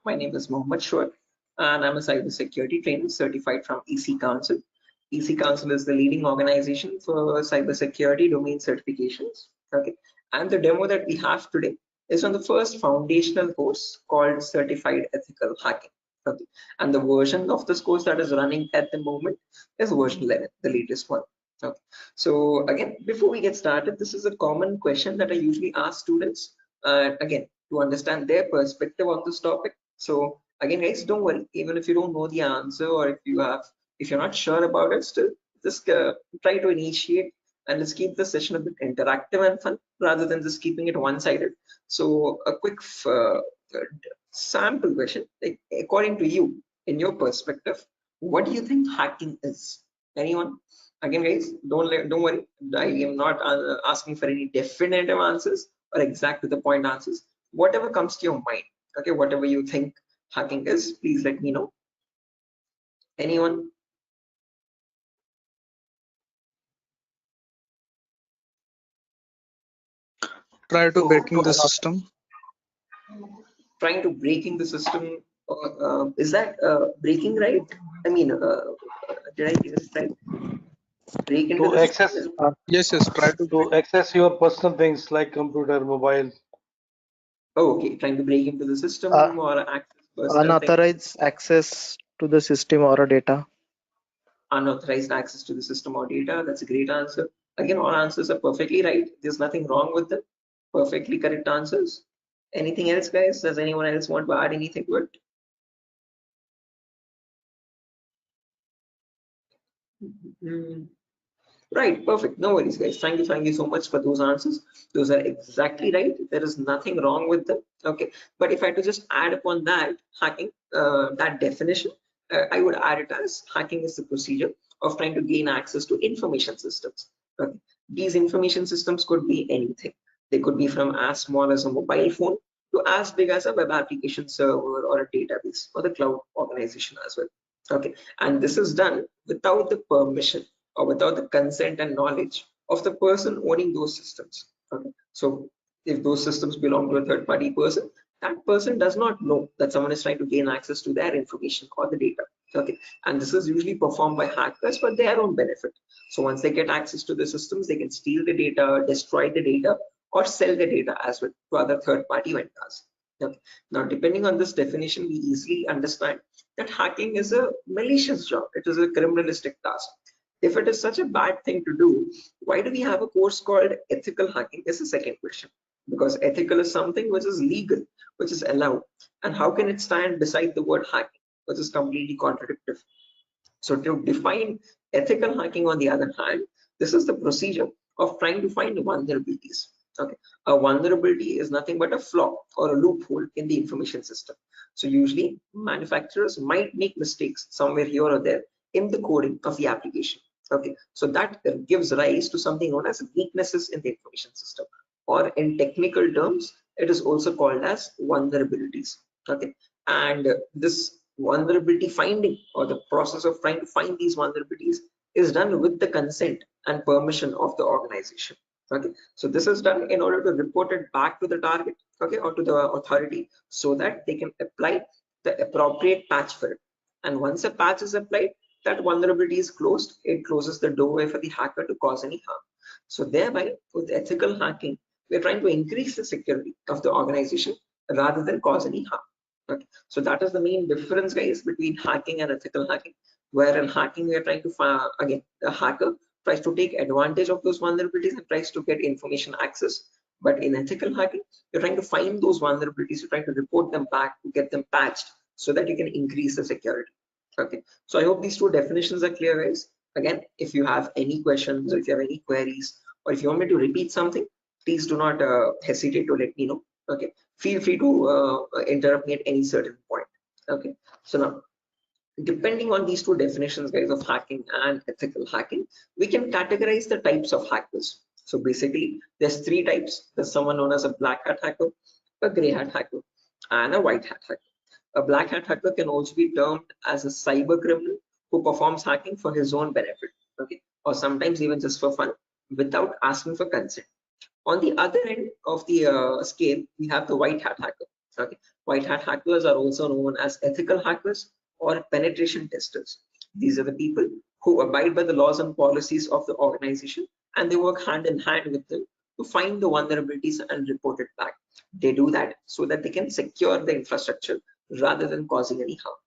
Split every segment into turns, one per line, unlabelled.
My name is Mohammed Shoaib, and I'm a cybersecurity trainer certified from EC Council. EC Council is the leading organization for cybersecurity domain certifications. Okay, and the demo that we have today is on the first foundational course called Certified Ethical Hacking. Okay, and the version of this course that is running at the moment is version 11, the latest one. Okay, so again, before we get started, this is a common question that I usually ask students. Again, to understand their perspective on this topic. So again, guys, don't worry, even if you don't know the answer, or if you're not sure about it, still just try to initiate, and let's keep the session a bit interactive and fun rather than just keeping it one-sided. So a quick sample question, like, according to you, in your perspective, what do you think hacking is? Anyone? Again, guys, don't worry, I am not asking for any definitive answers or exact to the point answers. Whatever comes to your mind, okay, whatever you think hacking is, please let me know. Anyone?
Try to breaking the system.
Trying to breaking the system. Is that breaking, right? I mean, did I get it right? Break into
To
the
access
system?
Yes, try to
access your personal things like computer, mobile.
Oh, okay, trying to break into the system or access personal things.
Unauthorized access to the system or data.
Unauthorized access to the system or data. That's a great answer. Again, all answers are perfectly right. There's nothing wrong with them. Perfectly correct answers. Anything else, guys? Does anyone else want to add anything to it? Right, perfect. No worries, guys. Thank you so much for those answers. Those are exactly right. There is nothing wrong with them. Okay, but if I had to just add upon that hacking, that definition, I would add it as hacking is the procedure of trying to gain access to information systems. Okay, these information systems could be anything. They could be from as small as a mobile phone to as big as a web application server or a database or the cloud organization as well. Okay, and this is done without the permission or without the consent and knowledge of the person owning those systems. Okay, so if those systems belong to a third-party person, that person does not know that someone is trying to gain access to their information or the data. Okay, and this is usually performed by hackers for their own benefit. So once they get access to the systems, they can steal the data, destroy the data, or sell the data as well to other third-party vendors. Okay. Now, depending on this definition, we easily understand that hacking is a malicious job. It is a criminalistic task. If it is such a bad thing to do, why do we have a course called ethical hacking? Is the second question. Because ethical is something which is legal, which is allowed. And how can it stand beside the word hacking, which is completely contradictory? So to define ethical hacking, on the other hand, this is the procedure of trying to find vulnerabilities. Okay, a vulnerability is nothing but a flaw or a loophole in the information system. So usually manufacturers might make mistakes somewhere here or there in the coding of the application. Okay, so that gives rise to something known as weaknesses in the information system, or in technical terms, it is also called as vulnerabilities. Okay, and this vulnerability finding, or the process of trying to find these vulnerabilities, is done with the consent and permission of the organization. Okay, so this is done in order to report it back to the target, okay, or to the authority, so that they can apply the appropriate patch for it. And once a patch is applied, that vulnerability is closed. It closes the doorway for the hacker to cause any harm. So thereby, with ethical hacking, we're trying to increase the security of the organization rather than cause any harm. Okay, so that is the main difference, guys, between hacking and ethical hacking. Where in hacking, we are trying to find, again, the hacker tries to take advantage of those vulnerabilities and tries to get information access. But in ethical hacking, you're trying to find those vulnerabilities, you're trying to report them back to get them patched so that you can increase the security. Okay, so I hope these two definitions are clear, guys. Again, if you have any questions, or if you have any queries, or if you want me to repeat something, please do not hesitate to let me know. Okay, feel free to interrupt me at any certain point. Okay, so now, depending on these two definitions, guys, of hacking and ethical hacking, we can categorize the types of hackers. So basically, there's three types. There's someone known as a black hat hacker, a gray hat hacker, and a white hat hacker. A black hat hacker can also be termed as a cyber criminal who performs hacking for his own benefit, okay, or sometimes even just for fun, without asking for consent. On the other end of the scale, we have the white hat hacker. Okay, White hat hackers are also known as ethical hackers or penetration testers. These are the people who abide by the laws and policies of the organization, and they work hand in hand with them to find the vulnerabilities and report it back. They do that so that they can secure the infrastructure rather than causing any harm.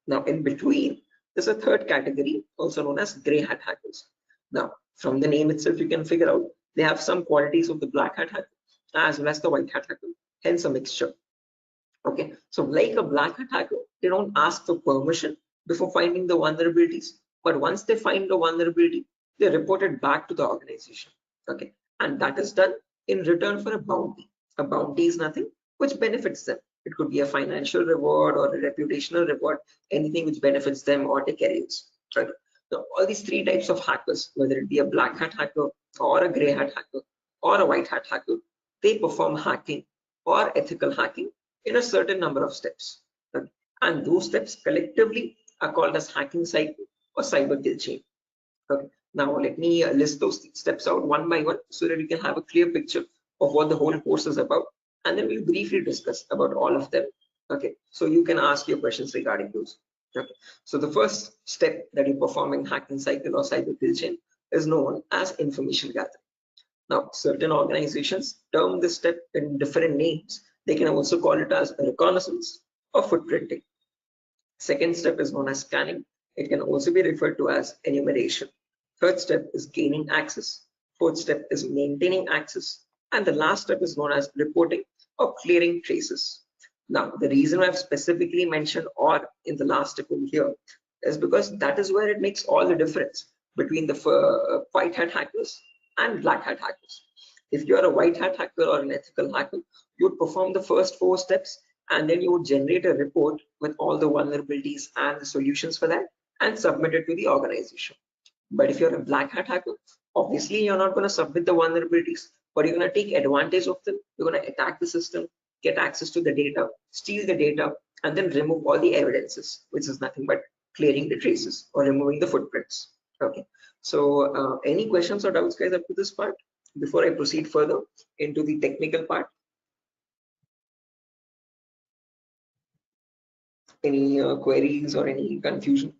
Now, in between, there's a third category, also known as gray hat hackers. Now, from the name itself, you can figure out they have some qualities of the black hat hacker as well as the white hat hacker, hence a mixture. Okay, so like a black hat hacker, they don't ask for permission before finding the vulnerabilities, but once they find the vulnerability, they report it back to the organization. Okay, and that is done in return for a bounty. A bounty is nothing which benefits them. It could be a financial reward or a reputational reward, anything which benefits them or their careers. Right? So all these three types of hackers, whether it be a black hat hacker or a gray hat hacker or a white hat hacker, they perform hacking or ethical hacking in a certain number of steps. Okay? And those steps collectively are called as hacking cycle or cyber kill chain. Okay. Now let me list those steps out one by one so that you can have a clear picture of what the whole course is about, and then we'll briefly discuss about all of them. Okay, so you can ask your questions regarding those. Okay, so the first step that you perform in hacking cycle or cyber kill chain is known as information gathering. Now, certain organizations term this step in different names. They can also call it as reconnaissance or footprinting. Second step is known as scanning. It can also be referred to as enumeration. Third step is gaining access. Fourth step is maintaining access. And the last step is known as reporting or clearing traces. Now, the reason I've specifically mentioned "or" in the last step over here is because that is where it makes all the difference between the white hat hackers and black hat hackers. If you're a white hat hacker or an ethical hacker, you would perform the first 4 steps, and then you would generate a report with all the vulnerabilities and the solutions for that and submit it to the organization. But if you're a black hat hacker, obviously you're not going to submit the vulnerabilities, but you're going to take advantage of them. You're going to attack the system, get access to the data, steal the data, and then remove all the evidences, which is nothing but clearing the traces or removing the footprints. Okay, so any questions or doubts, guys, up to this part before I proceed further into the technical part? Any queries or any confusion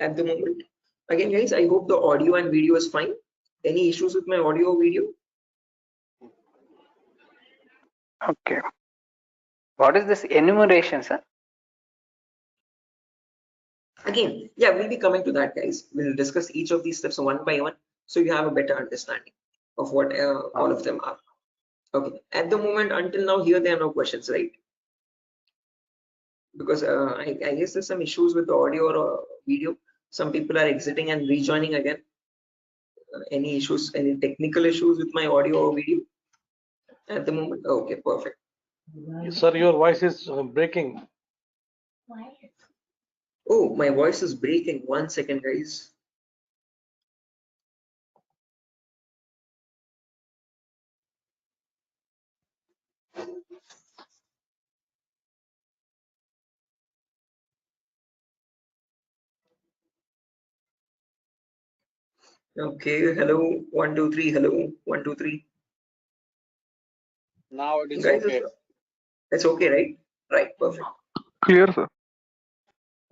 at the moment? Again, guys, I hope the audio and video is fine. Any issues with my audio or video?
Okay. What is this enumeration, sir?
Again, yeah, we'll be coming to that, guys. We'll discuss each of these steps one by one so you have a better understanding of what all of them are. Okay, at the moment, until now, here there are no questions, right? Because I guess there's some issues with the audio or video. Some people are exiting and rejoining again. Any issues, any technical issues with my audio or video at the moment? Okay, perfect.
Sir, your voice is breaking.
Oh, my voice is breaking. 1 second, guys. Okay, hello, 1 2 3, hello, 1 2 3.
Now it is
Guys,
okay.
it's okay, right? Right, perfect.
Clear, sir.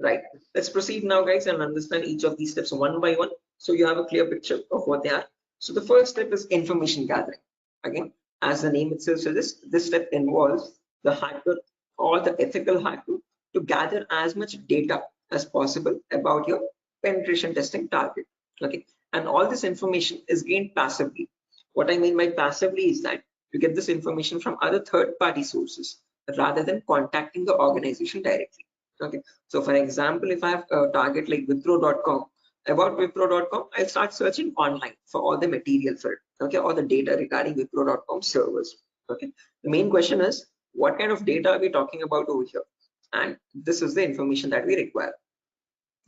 Right, let's proceed now, guys, and understand each of these steps one by one so you have a clear picture of what they are. So the first step is information gathering. Again, as the name itself suggests, this step involves the hacker or the ethical hacker to gather as much data as possible about your penetration testing target. Okay, and all this information is gained passively. What I mean by passively is that you get this information from other third-party sources rather than contacting the organization directly. Okay, so for example, if I have a target like Wipro.com, about Wipro.com, I'll start searching online for all the material for it, okay, all the data regarding Wipro.com servers. Okay, the main question is, what kind of data are we talking about over here? And this is the information that we require.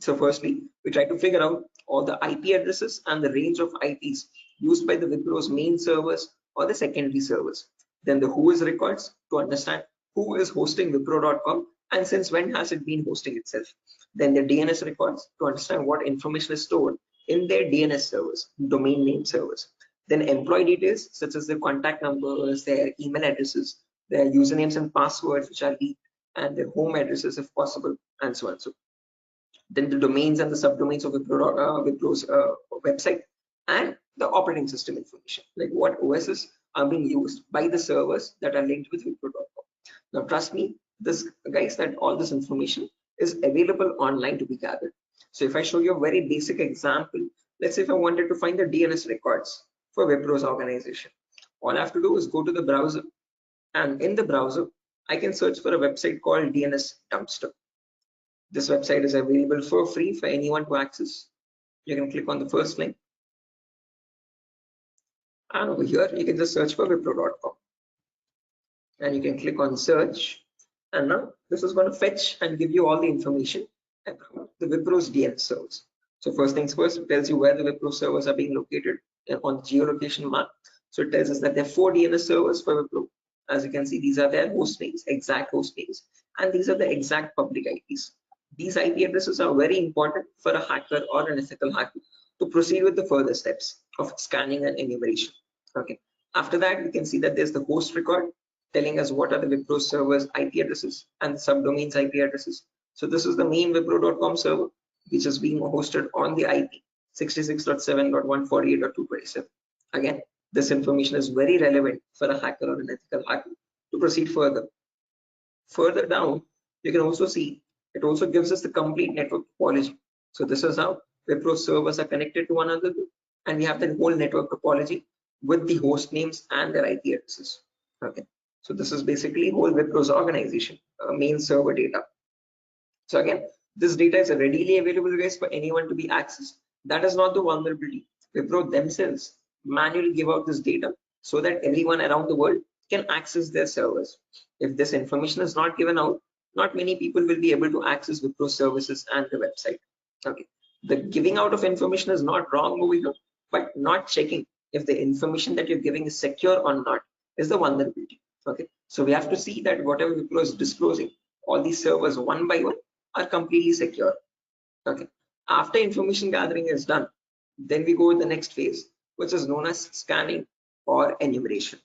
So firstly, we try to figure out all the IP addresses and the range of IPs used by the Wipro's main servers or the secondary servers. Then the whois records to understand who is hosting Wipro.com and since when has it been hosting itself. Then the DNS records to understand what information is stored in their DNS servers, domain name servers. Then employee details such as their contact numbers, their email addresses, their usernames and passwords which are leaked, and their home addresses if possible, and so on. So then the domains and the subdomains of Wipro's website, and the operating system information, like what OSs are being used by the servers that are linked with Wipro.com. Now, trust me, this guys, that all this information is available online to be gathered. So if I show you a very basic example, let's say if I wanted to find the DNS records for Wipro's organization, all I have to do is go to the browser, and in the browser, I can search for a website called DNS Dumpster. This website is available for free for anyone to access. You can click on the first link, and over here you can just search for Wipro.com, and you can click on search, and now this is going to fetch and give you all the information about the Wipro's DNS servers. So first things first, it tells you where the Wipro servers are being located on the geolocation map. So it tells us that there are 4 DNS servers for Wipro. As you can see, these are their host names, exact host names, and these are the exact public IPs. These IP addresses are very important for a hacker or an ethical hacker to proceed with the further steps of scanning and enumeration. Okay. After that, we can see that there's the host record telling us what are the Wipro servers IP addresses and the subdomains IP addresses. So this is the main Wipro.com server, which is being hosted on the IP 66.7.148.227. Again, this information is very relevant for a hacker or an ethical hacker to proceed further. Further down, you can also see it also gives us the complete network topology. So this is how Wipro servers are connected to one another, and we have the whole network topology with the host names and their IP addresses. Okay, so this is basically whole Wipro's organization main server data. So again, this data is readily available, guys, for anyone to be accessed. That is not the vulnerability. Wipro themselves manually give out this data so that everyone around the world can access their servers. If this information is not given out, not many people will be able to access Wipro services and the website. Okay, the giving out of information is not wrong over here, but not checking if the information that you're giving is secure or not is the vulnerability. Okay, so we have to see that whatever Wipro is disclosing, all these servers one by one are completely secure. Okay, after information gathering is done, then we go to the next phase, which is known as scanning or enumeration.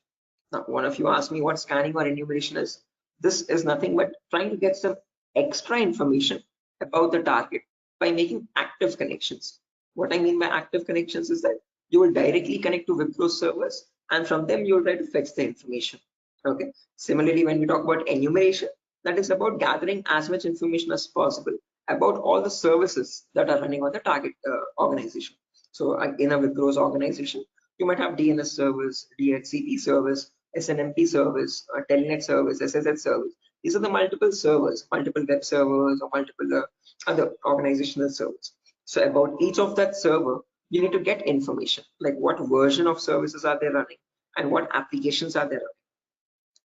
Now, one of you asked me what scanning or enumeration is. This is nothing but trying to get some extra information about the target by making active connections. What I mean by active connections is that you will directly connect to Wipro servers, and from them you will try to fetch the information. Okay. Similarly, when we talk about enumeration, that is about gathering as much information as possible about all the services that are running on the target organization. So in a Wipro's organization, you might have DNS servers, DHCP servers, SNMP servers, Telnet servers, SSH servers. These are the multiple servers, multiple web servers, or multiple other organizational servers. So about each of that server, you need to get information, like what version of services are they running and what applications are they running.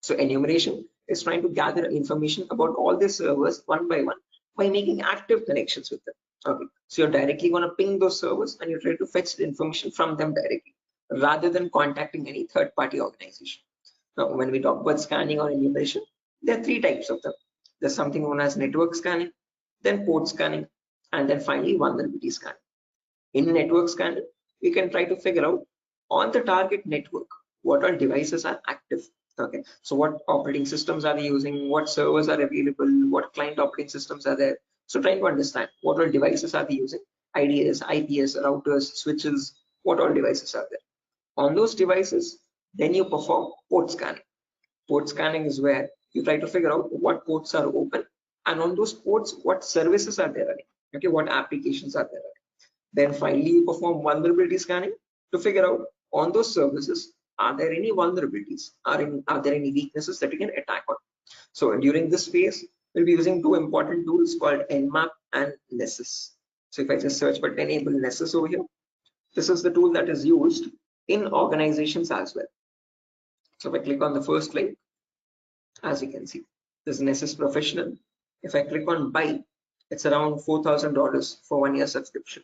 So enumeration is trying to gather information about all the servers one by one by making active connections with them. Okay, so you're directly going to ping those servers and you try to fetch the information from them directly rather than contacting any third-party organization. Now, when we talk about scanning or enumeration, there are 3 types of them. There's something known as network scanning, then port scanning, and then finally vulnerability scanning. In network scanning, we can try to figure out on the target network what all devices are active. Okay, so what operating systems are they using, what servers are available, what client operating systems are there. So trying to understand what all devices are they using, IDS, IPS, routers, switches, what all devices are there. On those devices, then you perform port scanning. Port scanning is where you try to figure out what ports are open, and on those ports, what services are there running. Okay, what applications are there running. Then finally, you perform vulnerability scanning to figure out on those services, are there any vulnerabilities? Are there any weaknesses that you can attack on? So during this phase, we'll be using 2 important tools called Nmap and Nessus. So if I just search for enable Nessus over here, this is the tool that is used in organizations as well. So if I click on the first link, as you can see, this Nessus Professional. If I click on buy, it's around $4,000 for 1 year subscription.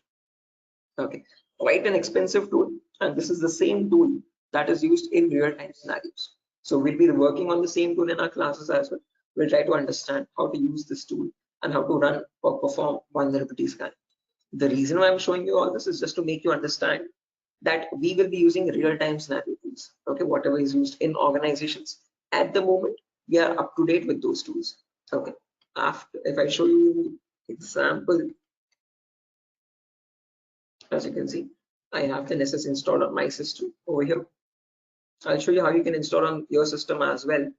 Okay, quite an expensive tool, and this is the same tool that is used in real-time scenarios. So we'll be working on the same tool in our classes as well. We'll try to understand how to use this tool and how to run or perform vulnerability scanning. The reason why I'm showing you all this is just to make you understand that we will be using real-time scenario tools. Okay, whatever is used in organizations at the moment, we are up to date with those tools. Okay, after, if I show you example, as you can see, I have the NSS installed on my system over here. I'll show you how you can install on your system as well.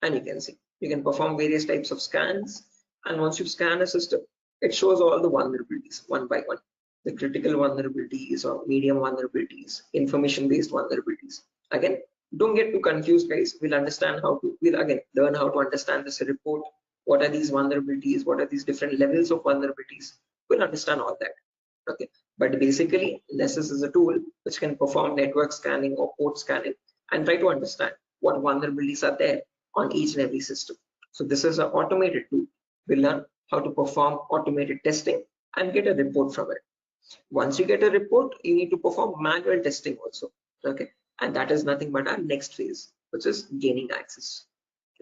And you can see, you can perform various types of scans. And once you scan a system, it shows all the vulnerabilities one by one. The critical vulnerabilities or medium vulnerabilities, information-based vulnerabilities. Again, don't get too confused, guys. We'll again learn how to understand this report. What are these vulnerabilities? What are these different levels of vulnerabilities? We'll understand all that. Okay, but basically, Nessus is a tool which can perform network scanning or port scanning and try to understand what vulnerabilities are there on each and every system. So this is an automated tool. We'll learn how to perform automated testing and get a report from it. Once you get a report, you need to perform manual testing also. Okay, and that is nothing but our next phase, which is gaining access.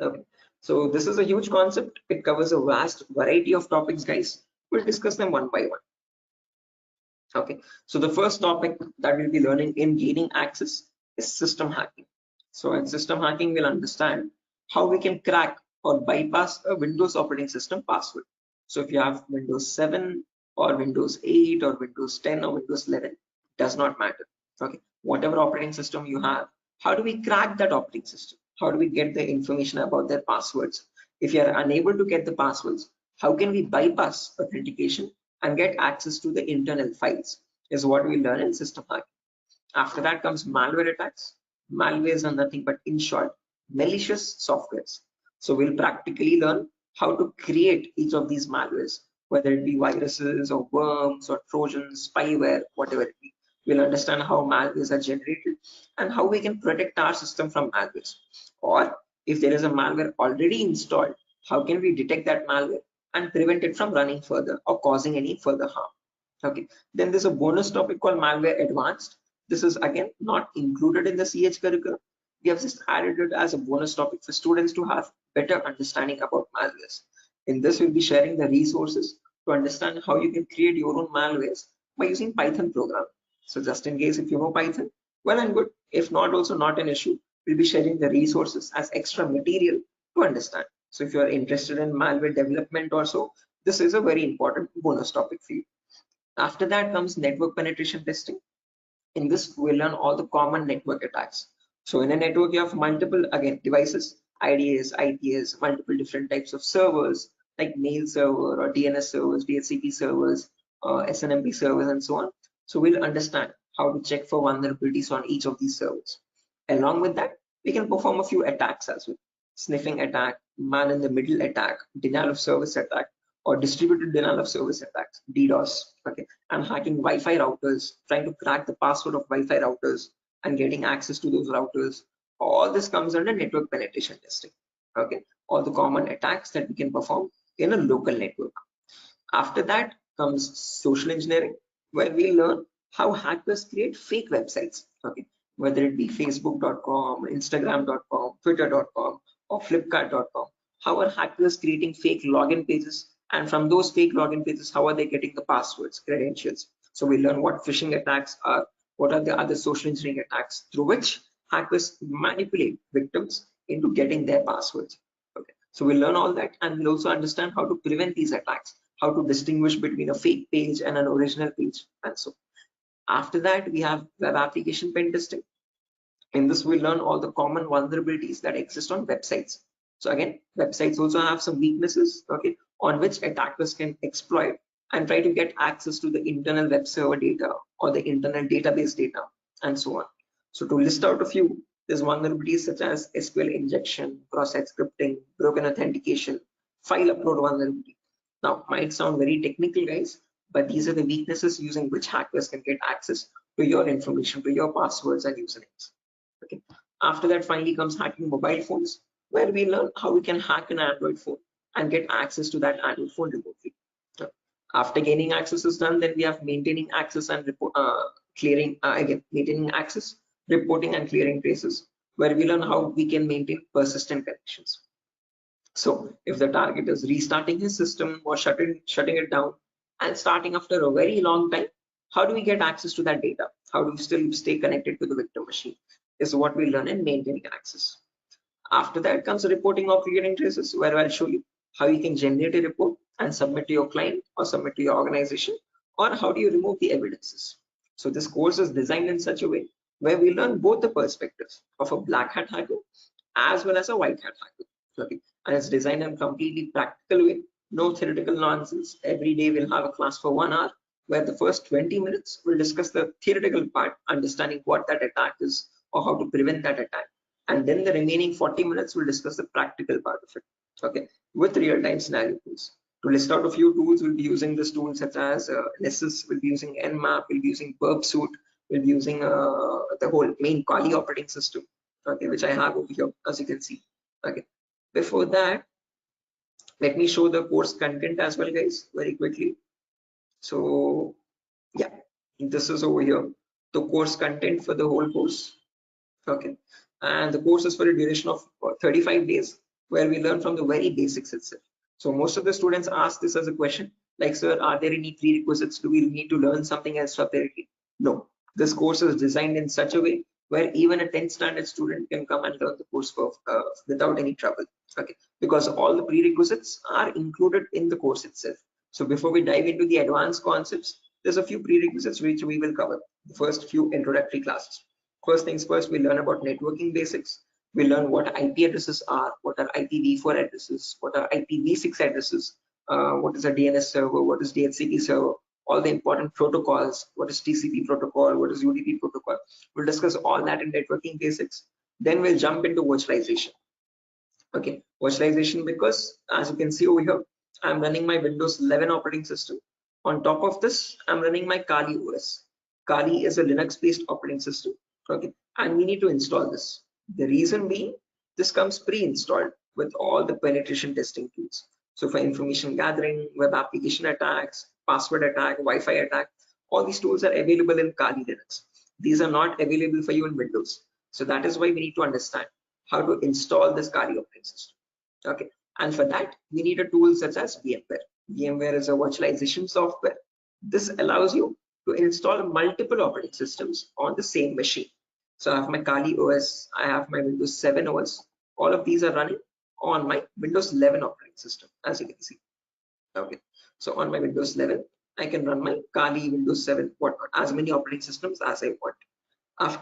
Okay, so this is a huge concept. It covers a vast variety of topics, guys. We'll discuss them one by one. Okay, so the first topic that we'll be learning in gaining access is system hacking. So in system hacking, we'll understand how we can crack or bypass a Windows operating system password. So if you have Windows 7 or Windows 8 or Windows 10 or Windows 11, does not matter. Okay, whatever operating system you have, how do we crack that operating system? How do we get the information about their passwords? If you are unable to get the passwords, how can we bypass authentication and get access to the internal files is what we learn in system hacking. After that comes malware attacks. Malwares are nothing but, in short, malicious softwares. So we'll practically learn how to create each of these malwares, whether it be viruses or worms or trojans, spyware, whatever it be. We'll understand how malwares are generated and how we can protect our system from malwares. Or if there is a malware already installed, how can we detect that malware and prevent it from running further or causing any further harm. Okay, then there's a bonus topic called malware advanced. This is again not included in the CH curriculum. We have just added it as a bonus topic for students to have better understanding about malwares. In this, we'll be sharing the resources to understand how you can create your own malwares by using Python program. So just in case if you know Python, well and good. If not, also not an issue. We'll be sharing the resources as extra material to understand. So if you are interested in malware development also, this is a very important bonus topic for you. After that comes network penetration testing. In this, we'll learn all the common network attacks. So in a network, you have multiple, again, devices, IDS, IPS, multiple different types of servers, like mail server or DNS servers, DHCP servers, SNMP servers, and so on. So we'll understand how to check for vulnerabilities on each of these servers. Along with that, we can perform a few attacks as well. Sniffing attack, man-in-the-middle attack, denial of service attack, or distributed denial of service attacks, DDoS. Okay, and hacking Wi-Fi routers, trying to crack the password of Wi-Fi routers and getting access to those routers. All this comes under network penetration testing. Okay, all the common attacks that we can perform in a local network. After that comes social engineering, where we learn how hackers create fake websites. Okay, whether it be facebook.com, instagram.com, twitter.com, or flipkart.com. How are hackers creating fake login pages, and from those fake login pages, how are they getting the passwords, credentials? So we learn what phishing attacks are, what are the other social engineering attacks through which hackers manipulate victims into getting their passwords. Okay, so we'll learn all that, and we'll also understand how to prevent these attacks, how to distinguish between a fake page and an original page, and so. After that, we have web application pen testing. In this, we learn all the common vulnerabilities that exist on websites. So again, websites also have some weaknesses, okay, on which attackers can exploit and try to get access to the internal web server data or the internal database data, and so on. So to list out a few, there's vulnerabilities such as SQL injection, cross-site scripting, broken authentication, file upload vulnerability. Now, might sound very technical, guys, but these are the weaknesses using which hackers can get access to your information, to your passwords and usernames. Okay. After that, finally comes hacking mobile phones, where we learn how we can hack an Android phone and get access to that Android phone remotely. After gaining access is done, then we have maintaining access and maintaining access, reporting and clearing traces, where we learn how we can maintain persistent connections. So if the target is restarting his system or shutting it down and starting after a very long time, how do we get access to that data? How do we still stay connected to the victim machine? Is what we learn in maintaining access. After that comes reporting or clearing traces, where I'll show you how you can generate a report and submit to your client or submit to your organization, or how do you remove the evidences. So this course is designed in such a way where we learn both the perspectives of a black hat hacker as well as a white hat hacker. Okay, and it's designed in a completely practical way, no theoretical nonsense. Every day we'll have a class for 1 hour where the first 20 minutes we'll discuss the theoretical part, understanding what that attack is or how to prevent that attack, and then the remaining 40 minutes we'll discuss the practical part of it, okay, with real-time scenario tools. To list out a few tools, we'll be using this tool such as Nessus, we'll be using Nmap, we'll be using Burpsuit, we'll be using the whole main Kali operating system, okay, which I have over here, as you can see. Okay, before that, let me show the course content as well, guys, very quickly. So yeah, this is over here, the course content for the whole course. Okay, and the course is for a duration of 35 days, where we learn from the very basics itself. So most of the students ask this as a question, like, sir, are there any prerequisites? Do we need to learn something else separately? No, this course is designed in such a way where even a 10th standard student can come and learn the course for, without any trouble. Okay, because all the prerequisites are included in the course itself. So before we dive into the advanced concepts, there's a few prerequisites which we will cover. The first few introductory classes. First things first, we learn about networking basics. We learn what IP addresses are, what are IPv4 addresses, what are IPv6 addresses, what is a DNS server, what is DHCP server, all the important protocols, what is TCP protocol, what is UDP protocol. We'll discuss all that in networking basics. Then we'll jump into virtualization. Okay, virtualization, because as you can see over here, I'm running my Windows 11 operating system. On top of this, I'm running my Kali OS. Kali is a Linux-based operating system. Okay, and we need to install this. The reason being, this comes pre-installed with all the penetration testing tools. So for information gathering, web application attacks, password attack, Wi-Fi attack, all these tools are available in Kali Linux. These are not available for you in Windows. So that is why we need to understand how to install this Kali operating system. Okay, and for that we need a tool such as VMware. VMware is a virtualization software. This allows you to install multiple operating systems on the same machine. So I have my Kali OS, I have my Windows 7 OS. All of these are running on my Windows 11 operating system, as you can see. Okay, so on my Windows 11, I can run my Kali, Windows 7, whatnot, as many operating systems as I want.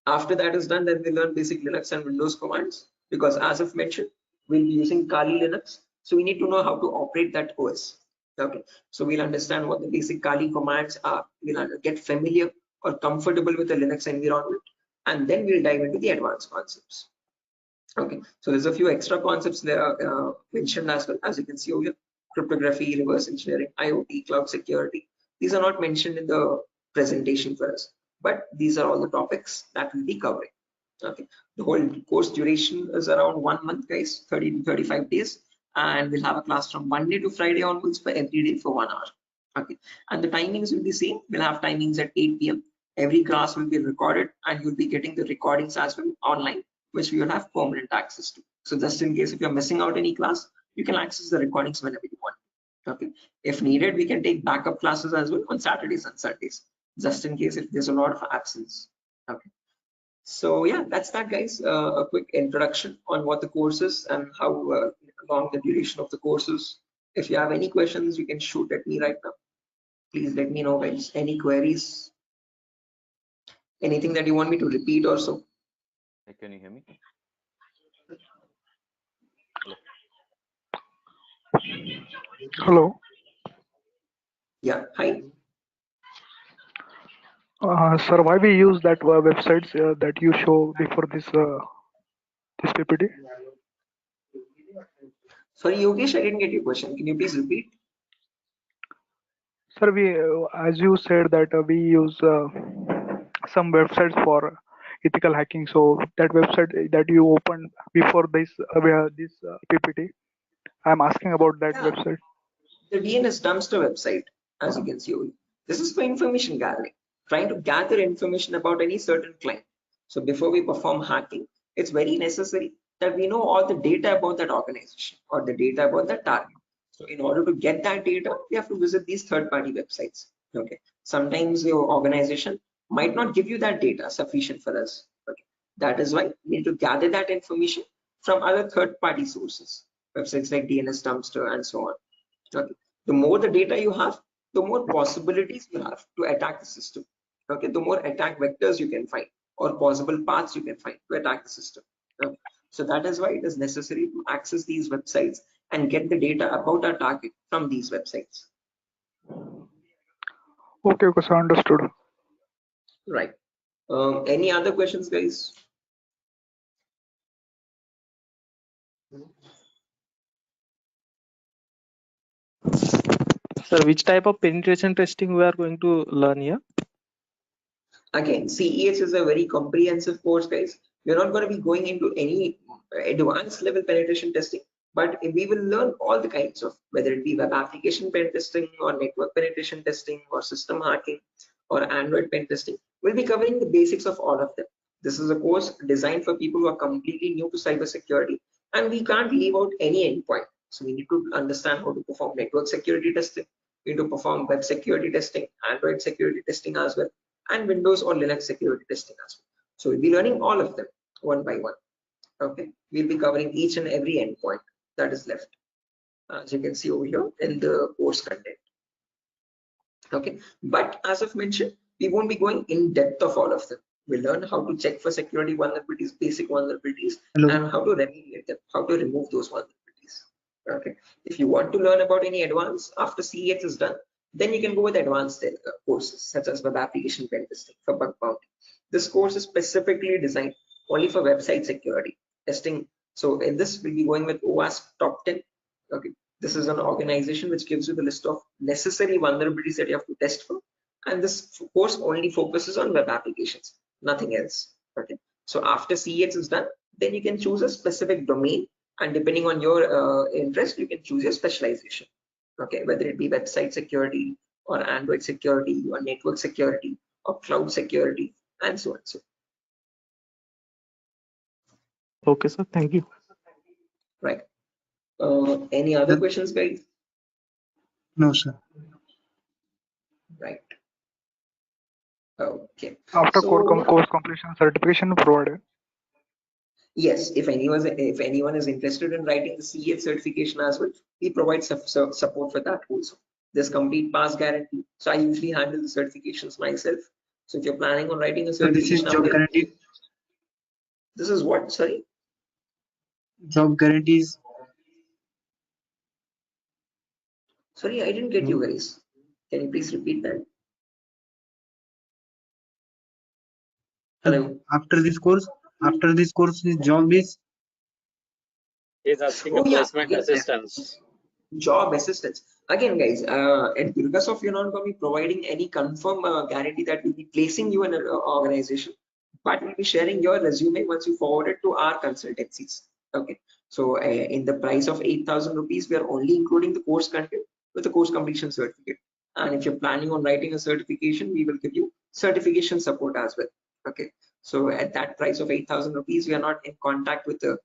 After that is done, then we learn basic Linux and Windows commands, because as I've mentioned, we'll be using Kali Linux. So we need to know how to operate that OS. Okay, so we'll understand what the basic Kali commands are. We'll get familiar or comfortable with the Linux environment, and then we'll dive into the advanced concepts. Okay, so there's a few extra concepts there mentioned as well, as you can see over here: cryptography, reverse engineering, IoT, cloud security. These are not mentioned in the presentation for us, but these are all the topics that we'll be covering. Okay, the whole course duration is around 1 month, guys, 30 to 35 days, and we'll have a class from Monday to Friday onwards for every day for 1 hour. Okay, and the timings will be same. We'll have timings at 8 p.m. Every class will be recorded, and you'll be getting the recordings as well online, which we will have permanent access to. So just in case if you're missing out any class, you can access the recordings whenever you want. Okay, if needed, we can take backup classes as well on Saturdays and Sundays, just in case if there's a lot of absence. Okay, so yeah, that's that, guys. A quick introduction on what the course is and how long the duration of the course is. If you have any questions, you can shoot at me right now. Please let me know, guys. Any queries, anything that you want me to repeat or so.
Hey, can you hear me?
Hello.
Yeah, hi.
Sir, why we use that websites that you show before this PPT?
Sorry, Yogesh, I didn't get your question. Can you please repeat?
Sir, we as you said that we use some websites for ethical hacking. So that website that you opened before this PPT, I'm asking about that
Yeah,
website.
the DNS dumpster website, as you can see. This is for information gathering, trying to gather information about any certain client. So before we perform hacking, it's very necessary that we know all the data about that organization or the data about that target. So in order to get that data, we have to visit these third-party websites. Okay, sometimes your organization might not give you that data sufficient for us. Okay, that is why we need to gather that information from other third-party sources. websites like DNS dumpster and so on. Okay, the more the data you have, the more possibilities you have to attack the system. Okay, the more attack vectors you can find or possible paths you can find to attack the system. Okay. So that is why it is necessary to access these websites and get the data about our target from these websites.
Okay, okay, so understood.
Right. Any other questions, guys?
Sir, which type of penetration testing we are going to learn here?
Again, CEH is a very comprehensive course, guys. We're not going to be going into any advanced level penetration testing, but we will learn all the kinds of, whether it be web application pen testing or network penetration testing or system hacking or Android pen testing. We'll be covering the basics of all of them. This is a course designed for people who are completely new to cybersecurity, and we can't leave out any endpoint. So we need to understand how to perform network security testing. We need to perform web security testing, Android security testing as well, and Windows or Linux security testing as well. So we'll be learning all of them one by one. Okay, we'll be covering each and every endpoint that is left, as you can see over here in the course content. Okay, but as I've mentioned, we won't be going in depth of all of them. We'll learn how to check for security vulnerabilities, basic vulnerabilities, and how to remediate them, how to remove those vulnerabilities. Okay, if you want to learn about any advanced after CEX is done, then you can go with advanced courses such as web application pen testing for bug bounty. This course is specifically designed only for website security testing. So in this, we'll be going with OWASP Top 10. Okay, this is an organization which gives you the list of necessary vulnerabilities that you have to test for, and this course only focuses on web applications, nothing else. Okay, so after CEX is done, then you can choose a specific domain, and depending on your interest, you can choose your specialization. Okay, whether it be website security or Android security or network security or cloud security and so on. So
Okay, sir. Thank you.
right. Any other questions, guys?
No, sir.
Right. Okay.
After
So
course completion, certification provided.
yes, if anyone is interested in writing the CEH certification as well, we provide support for that also. There's complete pass guarantee. So I usually handle the certifications myself. So if you're planning on writing a
So this is
certification,
job guarantee.
this is what? Sorry.
Job guarantees.
Sorry, I didn't get you guys. Can you please repeat that? Hello.
After this course, his job is.
He's asking
Oh
a
yeah,
placement
again,
assistance.
job assistance. Again, guys, at Durgasoft, you're not going to be providing any confirm guarantee that we'll be placing you in an organization, but we'll be sharing your resume once you forward it to our consultancies. Okay, so in the price of 8,000 rupees, we are only including the course content with the course completion certificate. And if you're planning on writing a certification, we will give you certification support as well. Okay, so at that price of 8,000 rupees, we are not in contact with the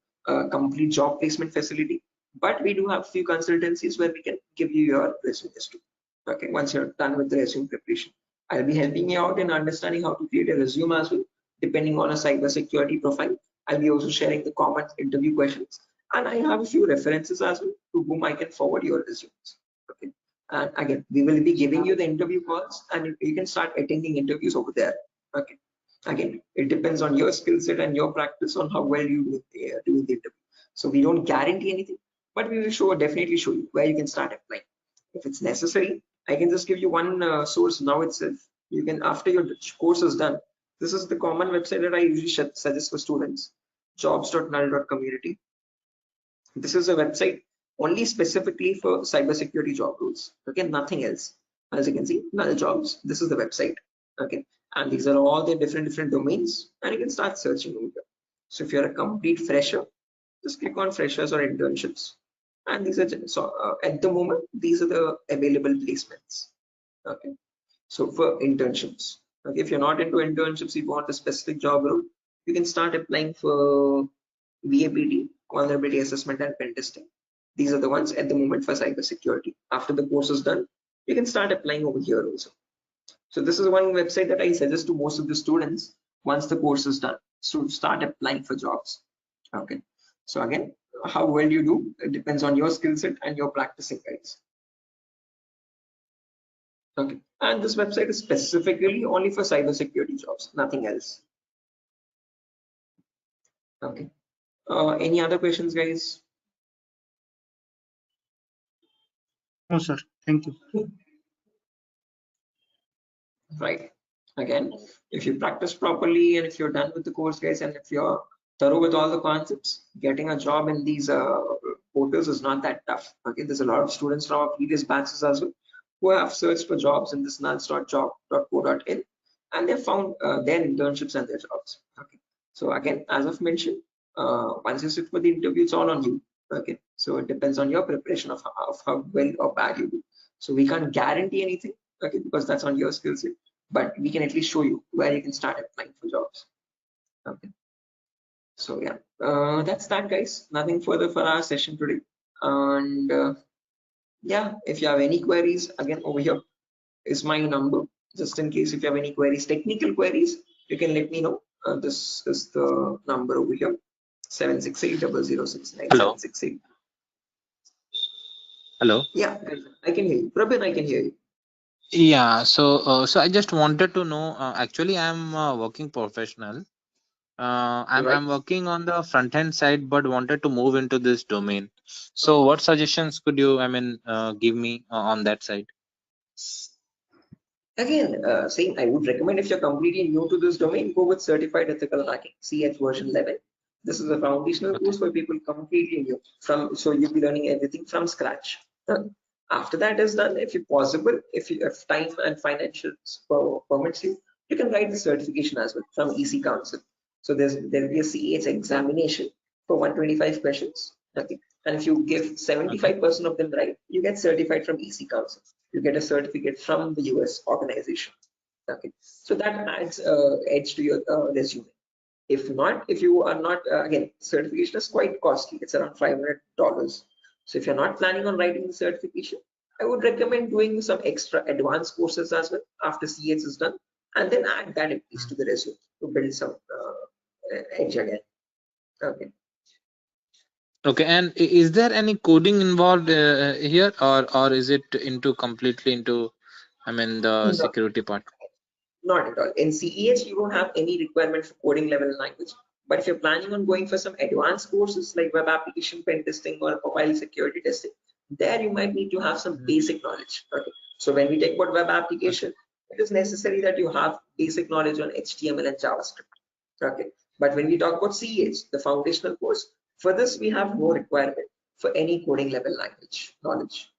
complete job placement facility, but we do have few consultancies where we can give you your resumes too. Okay, once you're done with the resume preparation, I'll be helping you out in understanding how to create a resume as well, depending on a cybersecurity profile. I'll be also sharing the common interview questions, and I have a few references as well to whom I can forward your resumes. Okay, and again, we will be giving you the interview calls, and you can start attending interviews over there. Okay, again, it depends on your skill set and your practice on how well you do the interview. So we don't guarantee anything, but we will definitely show you where you can start applying. If it's necessary, I can just give you one source now itself. You can, after your course is done, this is the common website that I usually suggest for students, jobs.null.community. This is a website only specifically for cybersecurity job roles. Okay, nothing else. As you can see, null jobs. This is the website. Okay, and these are all the different domains, and you can start searching over here. So if you're a complete fresher, just click on freshers or internships, and these are at the moment these are the available placements. Okay, so for internships, okay, if you're not into internships, you want a specific job role, you can start applying for VAPT, vulnerability assessment and pen testing. These are the ones at the moment for cybersecurity. After the course is done, you can start applying over here also. So this is one website that I suggest to most of the students once the course is done, so start applying for jobs. Okay, so again, how well you do. It depends on your skill set and your practicing, guys. Okay, and this website is specifically only for cybersecurity jobs, nothing else. Okay. Any other questions, guys?
No, sir. Thank you.
Right. Again, if you practice properly and if you're done with the course, guys, and if you're thorough with all the concepts, getting a job in these portals is not that tough. Okay, there's a lot of students from our previous batches as well who have searched for jobs in this nuns.job.co.in and they found their internships and their jobs. Okay, so again, as I've mentioned, once you sit for the interview, it's all on you. Okay, so it depends on your preparation of how well or bad you do. So we can't guarantee anything, okay, because that's on your skill set, but we can at least show you where you can start applying for jobs. Okay, so yeah, that's that, guys. Nothing further for our session today. And yeah, if you have any queries, again, over here is my number. Just in case if you have any queries, technical queries, you can let me know. This is the number over here, 768-006-9.
Hello.
768.
Hello.
Yeah, I can hear you. Prabin, I can hear you.
Yeah. So I just wanted to know. Actually, I'm a working professional. I'm
Right.
working on the front end side, but wanted to move into this domain. So, what suggestions could you, give me on that side?
Again, same, I would recommend if you're completely new to this domain, go with Certified Ethical Hacking, CH version 11. This is a foundational
Okay.
course for people completely new so you'll be learning everything from scratch. After that is done, if possible, if time and financial permits you, you can write the certification as well from EC Council. So there'll be a CH examination for 125 questions. Okay, and if you give 75% of them right, you get certified from EC Council. You get a certificate from the US organization. Okay, so that adds edge to your resume. If not, if you are not, again, certification is quite costly. It's around $500. So if you're not planning on writing the certification, I would recommend doing some extra advanced courses as well after CH is done, and then add that at least to the resume to build some edge again. Okay.
Okay. And is there any coding involved here, or is it into completely into, the
No,
security part?
not at all. In CEH, you don't have any requirement for coding level language. But if you're planning on going for some advanced courses like web application pen testing or mobile security testing, there you might need to have some basic knowledge. Okay. So when we talk about web application, it is necessary that you have basic knowledge on HTML and JavaScript. Okay. But when we talk about CEH, the foundational course, for this we have no requirement for any coding level language knowledge.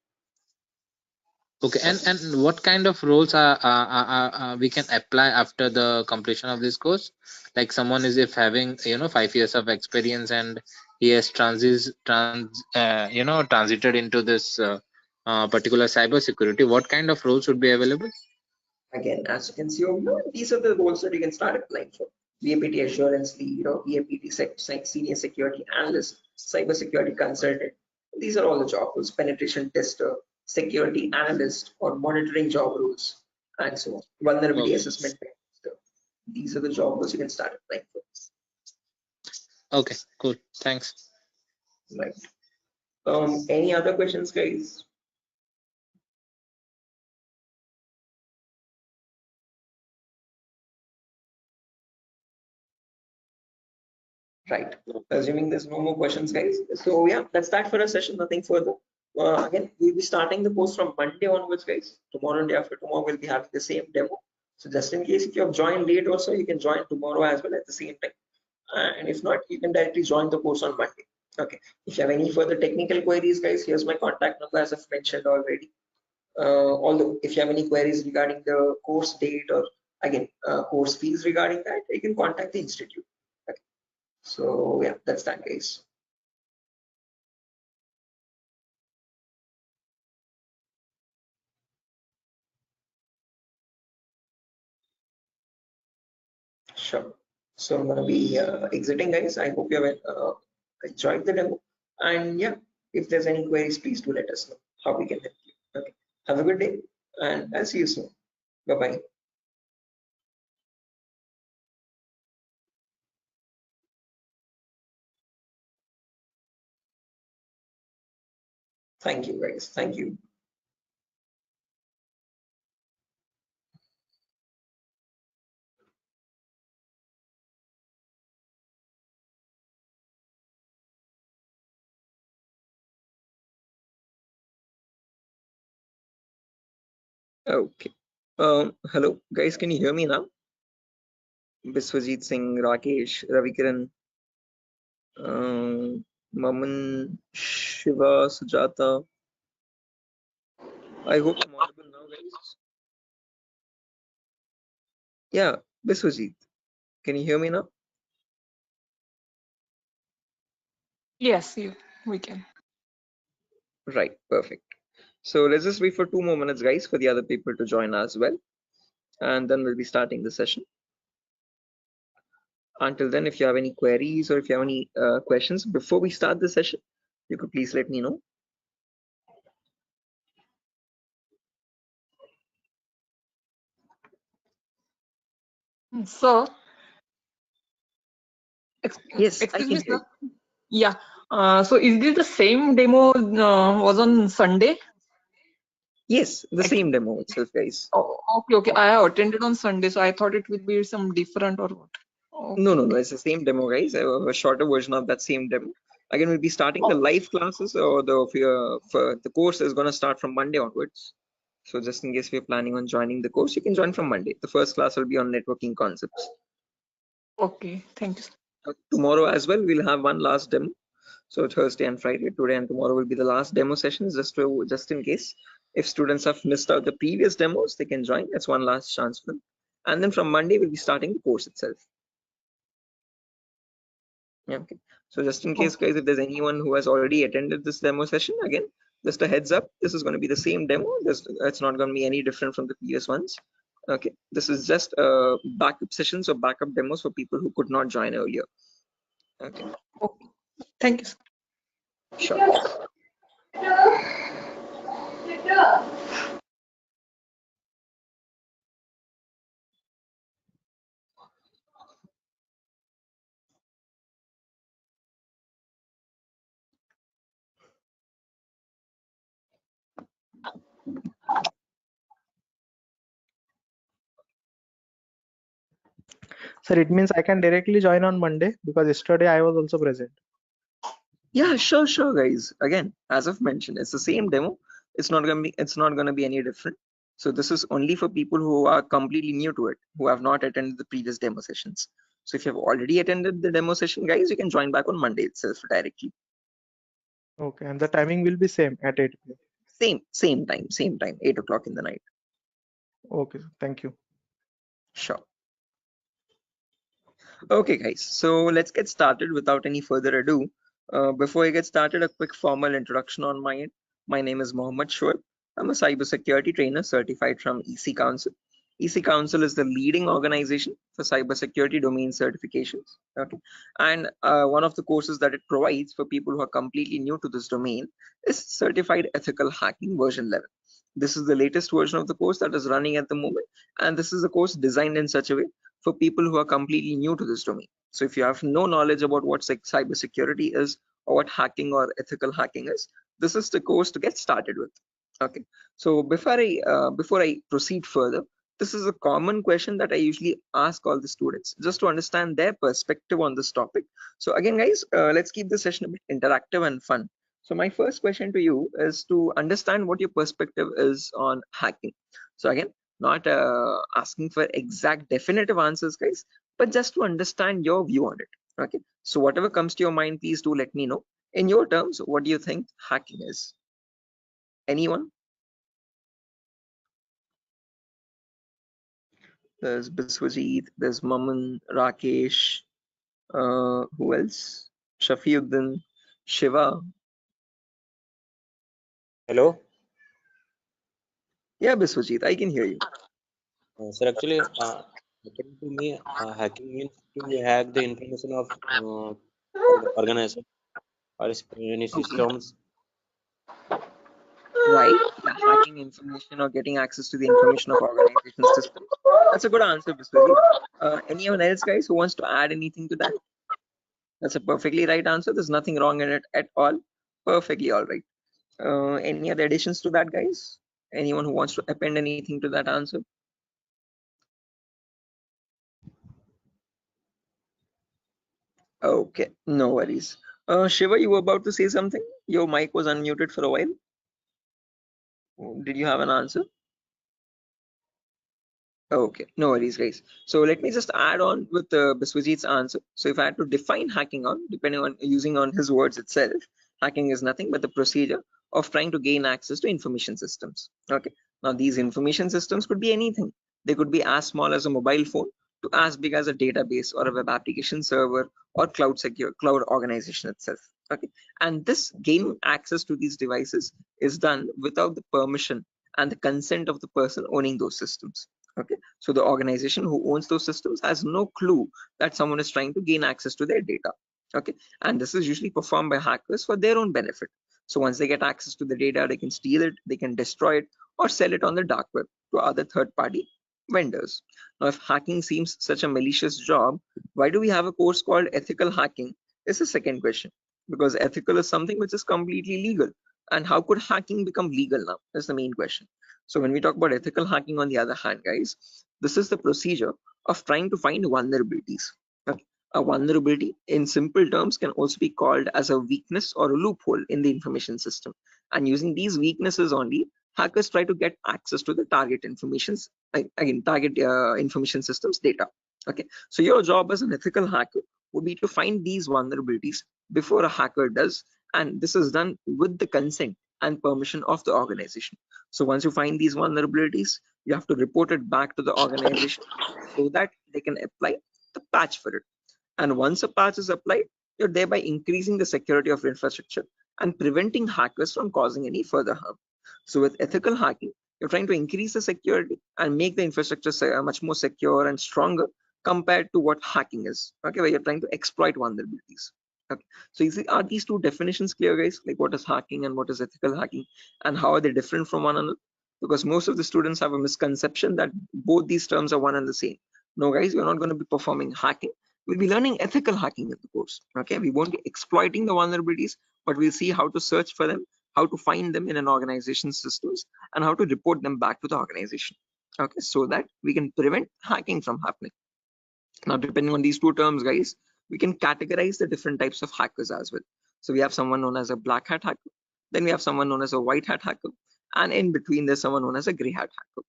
Okay, and what kind of roles we can apply after the completion of this course? Like someone is if having 5 years of experience and he has transited into this particular cybersecurity, what kind of roles would be available?
Again, as you can see over here, these are the roles that you can start applying for. VAPT assurance lead, VAPT senior security analyst, cybersecurity consultant. These are all the job roles. Penetration tester, security analyst, or monitoring job roles, and so on. Vulnerability
Okay.
assessment tester. These are the job roles you can start applying for.
Okay, cool. Thanks.
Right. Any other questions, guys? Right. Assuming there's no more questions, guys. So yeah, that's that for a session. Nothing further. Again, we'll be starting the course from Monday onwards, guys. Tomorrow and day after tomorrow, we'll be having the same demo. So just in case if you have joined late also, you can join tomorrow as well at the same time. And if not, you can directly join the course on Monday. Okay. If you have any further technical queries, guys, here's my contact number as I've mentioned already. Although if you have any queries regarding the course date or again course fees regarding that, you can contact the institute. Okay. So yeah, that's that, guys. Sure. So I'm gonna be exiting, guys. I hope you have enjoyed the demo. And yeah, if there's any queries, please do let us know how we can help you. Okay. Have a good day, and I'll see you soon. Bye bye. Thank you, guys. Thank you. Okay. Hello, guys. Can you hear me now? Biswajit Singh, Rakesh, Ravikiran, Maman, Shiva, Sujata. I hope I'm audible now, guys. Yeah, Biswajit. Can you hear me now?
Yes, we can.
Right, perfect. So let's just wait for 2 more minutes, guys, for the other people to join as well. And then we'll be starting the session. Until then, if you have any queries or if you have any questions before we start the session, you could please let me know.
So,
Yes, I
excuse
can
me,
hear
sir.
you.
Yeah. So is this the same demo was on Sunday?
Yes, the same demo itself, guys.
Oh, okay. I have attended on Sunday, so I thought it would be some different or what.
No, it's the same demo, guys. A shorter version of that same demo. Again, we'll be starting the live classes, or the course is going to start from Monday onwards. So just in case we're planning on joining the course, you can join from Monday. The first class will be on networking concepts.
Okay, thank you.
Tomorrow as well, we'll have one last demo. So Thursday and Friday, today and tomorrow will be the last demo sessions, just in case if students have missed out the previous demos, they can join. That's one last chance for them. And then from Monday, we'll be starting the course itself. Yeah, okay. So just in case, guys, if there's anyone who has already attended this demo session, again, just a heads up, this is going to be the same demo. It's not going to be any different from the previous ones. Okay, this is just backup sessions or backup demos for people who could not join earlier. Okay.
Thank you.
Sure.
Sir, it means I can directly join on Monday because yesterday I was also present.
Yeah, sure, guys. Again, as I've mentioned, it's the same demo. It's not gonna be any different. So this is only for people who are completely new to it, who have not attended the previous demo sessions. So if you have already attended the demo session, guys, you can join back on Monday itself directly.
Okay, and the timing will be same at 8 p.m.
Same time, 8 o'clock in the night.
Okay, thank you.
Sure. Okay, guys, so let's get started without any further ado. Before I get started, a quick formal introduction on my end. My name is Mohammed Shoaib. I'm a cybersecurity trainer certified from EC Council. EC Council is the leading organization for cybersecurity domain certifications. Okay, and one of the courses that it provides for people who are completely new to this domain is Certified Ethical Hacking version 11. This is the latest version of the course that is running at the moment, and this is a course designed in such a way for people who are completely new to this domain. So if you have no knowledge about what cybersecurity is or what hacking or ethical hacking is, this is the course to get started with. Okay, so before I proceed further, this is a common question that I usually ask all the students just to understand their perspective on this topic. So again, guys, let's keep the session a bit interactive and fun. So my first question to you is to understand what your perspective is on hacking. So again, not asking for exact definitive answers, guys, but just to understand your view on it. Okay, so whatever comes to your mind, please do let me know. In your terms, what do you think hacking is? Anyone? There's Biswajit, there's Maman, Rakesh, who else? Shafiuddin, Shiva.
Hello,
Yeah, Biswajit, I can hear you.
sir. Actually, according to me, hacking means to hack the information of organization or any systems.
Right, yeah, hacking information or getting access to the information of organization systems. That's a good answer, Biswajit. Anyone else, guys, who wants to add anything to that? That's a perfectly right answer. There's nothing wrong in it at all. Perfectly all right. Any other additions to that, guys? Anyone who wants to append anything to that answer? Okay, no worries. Shiva, you were about to say something? Your mic was unmuted for a while. Did you have an answer? Okay, no worries, guys. So let me just add on with Biswajit's answer. So if I had to define hacking on, depending on using on his words itself, hacking is nothing but the procedure of trying to gain access to information systems. Okay, now these information systems could be anything. They could be as small as a mobile phone to as big as a database or a web application server or cloud organization itself. Okay, and this gaining access to these devices is done without the permission and the consent of the person owning those systems. Okay, so the organization who owns those systems has no clue that someone is trying to gain access to their data. Okay, and this is usually performed by hackers for their own benefit. So once they get access to the data, they can steal it, they can destroy it, or sell it on the dark web to other third-party vendors. Now, if hacking seems such a malicious job, why do we have a course called ethical hacking? Is the second question. Because ethical is something which is completely legal. And how could hacking become legal now? That's the main question. So when we talk about ethical hacking, on the other hand, guys, this is the procedure of trying to find vulnerabilities. Okay. A vulnerability in simple terms can also be called as a weakness or a loophole in the information system. And using these weaknesses only, hackers try to get access to the target information systems data. Okay, so your job as an ethical hacker would be to find these vulnerabilities before a hacker does, and this is done with the consent and permission of the organization. So once you find these vulnerabilities, you have to report it back to the organization so that they can apply the patch for it. And once a patch is applied, you're thereby increasing the security of infrastructure and preventing hackers from causing any further harm. So with ethical hacking, you're trying to increase the security and make the infrastructure much more secure and stronger compared to what hacking is. Okay, where you're trying to exploit vulnerabilities. Okay, so you see, are these two definitions clear, guys? Like what is hacking and what is ethical hacking, and how are they different from one another? Because most of the students have a misconception that both these terms are one and the same. No, guys, we're not going to be performing hacking. We'll be learning ethical hacking in the course. Okay, we won't be exploiting the vulnerabilities, but we'll see how to search for them, how to find them in an organization's systems, and how to report them back to the organization. Okay, so that we can prevent hacking from happening. Now, depending on these two terms, guys, we can categorize the different types of hackers as well. So we have someone known as a black hat hacker, then we have someone known as a white hat hacker, and in between there's someone known as a gray hat hacker.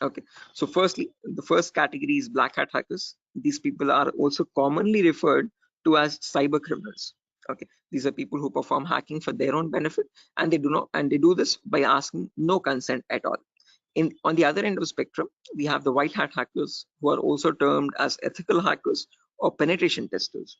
Okay, so firstly, the first category is black hat hackers. These people are also commonly referred to as cyber criminals. Okay, these are people who perform hacking for their own benefit, and they do this by asking no consent at all. On the other end of the spectrum, we have the white hat hackers, who are also termed as ethical hackers or penetration testers.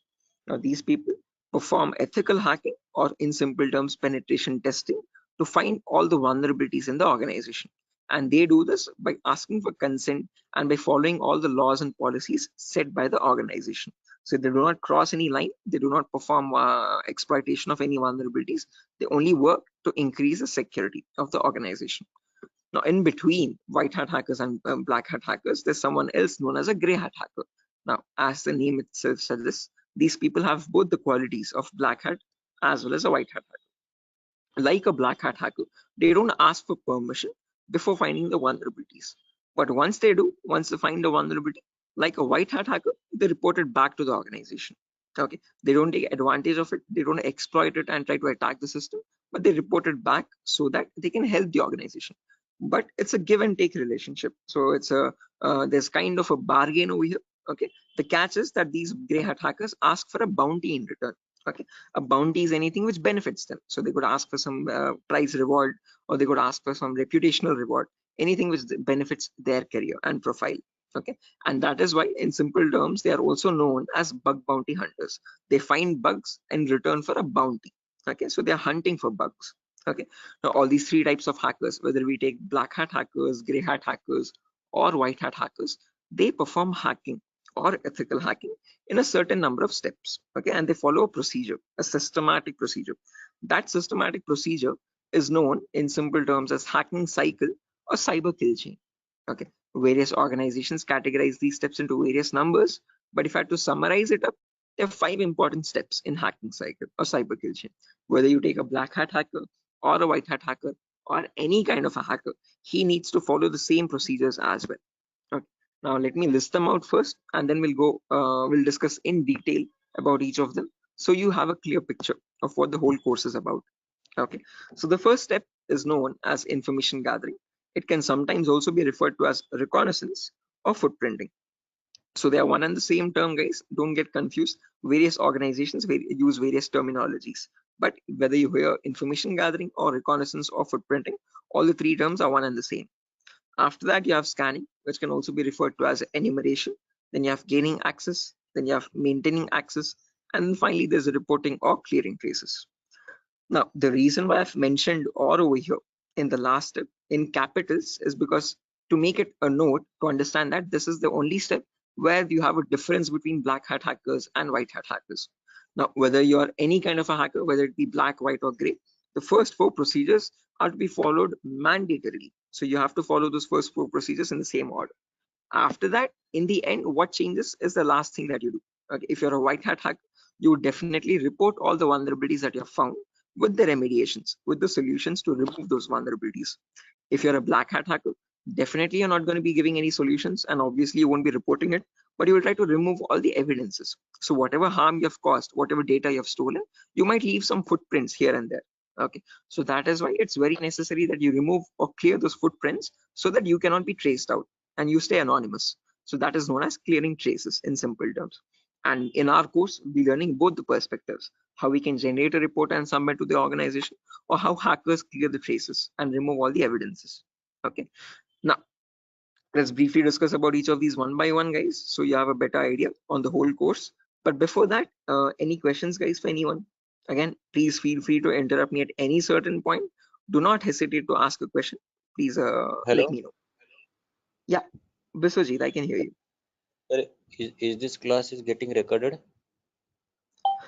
Now, these people perform ethical hacking, or in simple terms, penetration testing, to find all the vulnerabilities in the organization. And they do this by asking for consent and by following all the laws and policies set by the organization. So they do not cross any line, they do not perform exploitation of any vulnerabilities, they only work to increase the security of the organization. Now, in between white hat hackers and black hat hackers, there's someone else known as a gray hat hacker. Now, as the name itself suggests, these people have both the qualities of black hat as well as a white hat hacker. Like a black hat hacker, they don't ask for permission before finding the vulnerabilities. But once they do, once they find the vulnerability, like a white hat hacker, they report it back to the organization. Okay, they don't take advantage of it, they don't exploit it and try to attack the system, but they report it back so that they can help the organization. But it's a give and take relationship, so it's a there's kind of a bargain over here. Okay, the catch is that these gray hat hackers ask for a bounty in return. Okay, a bounty is anything which benefits them, so they could ask for some prize reward, or they could ask for some reputational reward, anything which benefits their career and profile. Okay, and that is why in simple terms they are also known as bug bounty hunters. They find bugs in return for a bounty. Okay, so they are hunting for bugs. Okay, now all these three types of hackers, whether we take black hat hackers, gray hat hackers, or white hat hackers, they perform hacking or ethical hacking in a certain number of steps. Okay, and they follow a procedure, a systematic procedure. That systematic procedure is known in simple terms as hacking cycle or cyber kill chain. Okay, various organizations categorize these steps into various numbers, but if I had to summarize it up, there are 5 important steps in hacking cycle or cyber kill chain. Whether you take a black hat hacker, or a white hat hacker or any kind of a hacker, he needs to follow the same procedures as well. Okay. Now let me list them out first, and then we'll discuss in detail about each of them, so you have a clear picture of what the whole course is about. Okay. So the first step is known as information gathering. It can sometimes also be referred to as reconnaissance or footprinting. So they are one and the same term, guys. Don't get confused. Various organizations use various terminologies, but whether you hear information gathering or reconnaissance or footprinting, all the three terms are one and the same. After that, you have scanning, which can also be referred to as enumeration. Then you have gaining access. Then you have maintaining access. And then finally, there's reporting or clearing traces. Now, the reason why I've mentioned or over here in the last step in capitals is because to make it a note to understand that this is the only step where you have a difference between black hat hackers and white hat hackers. Now, whether you're any kind of a hacker, whether it be black, white, or gray, the first four procedures are to be followed mandatorily. So you have to follow those first four procedures in the same order. After that, in the end, what changes is the last thing that you do. Okay, if you're a white hat hacker, you would definitely report all the vulnerabilities that you have found with the remediations, with the solutions to remove those vulnerabilities. If you're a black hat hacker, definitely you're not going to be giving any solutions, and obviously you won't be reporting it, but you will try to remove all the evidences. So whatever harm you have caused, whatever data you have stolen, you might leave some footprints here and there. Okay, so that is why it's very necessary that you remove or clear those footprints so that you cannot be traced out and you stay anonymous. So that is known as clearing traces in simple terms. And in our course, we'll be learning both the perspectives, how we can generate a report and submit to the organization, or how hackers clear the traces and remove all the evidences. Okay, now let's briefly discuss about each of these one by one, guys, so you have a better idea on the whole course. But before that, any questions, guys, for anyone? Again, please feel free to interrupt me at any certain point. Do not hesitate to ask a question. Please let
Hello,
me know. Yeah, Biswajit, I can hear you.
sir, is this class is getting recorded?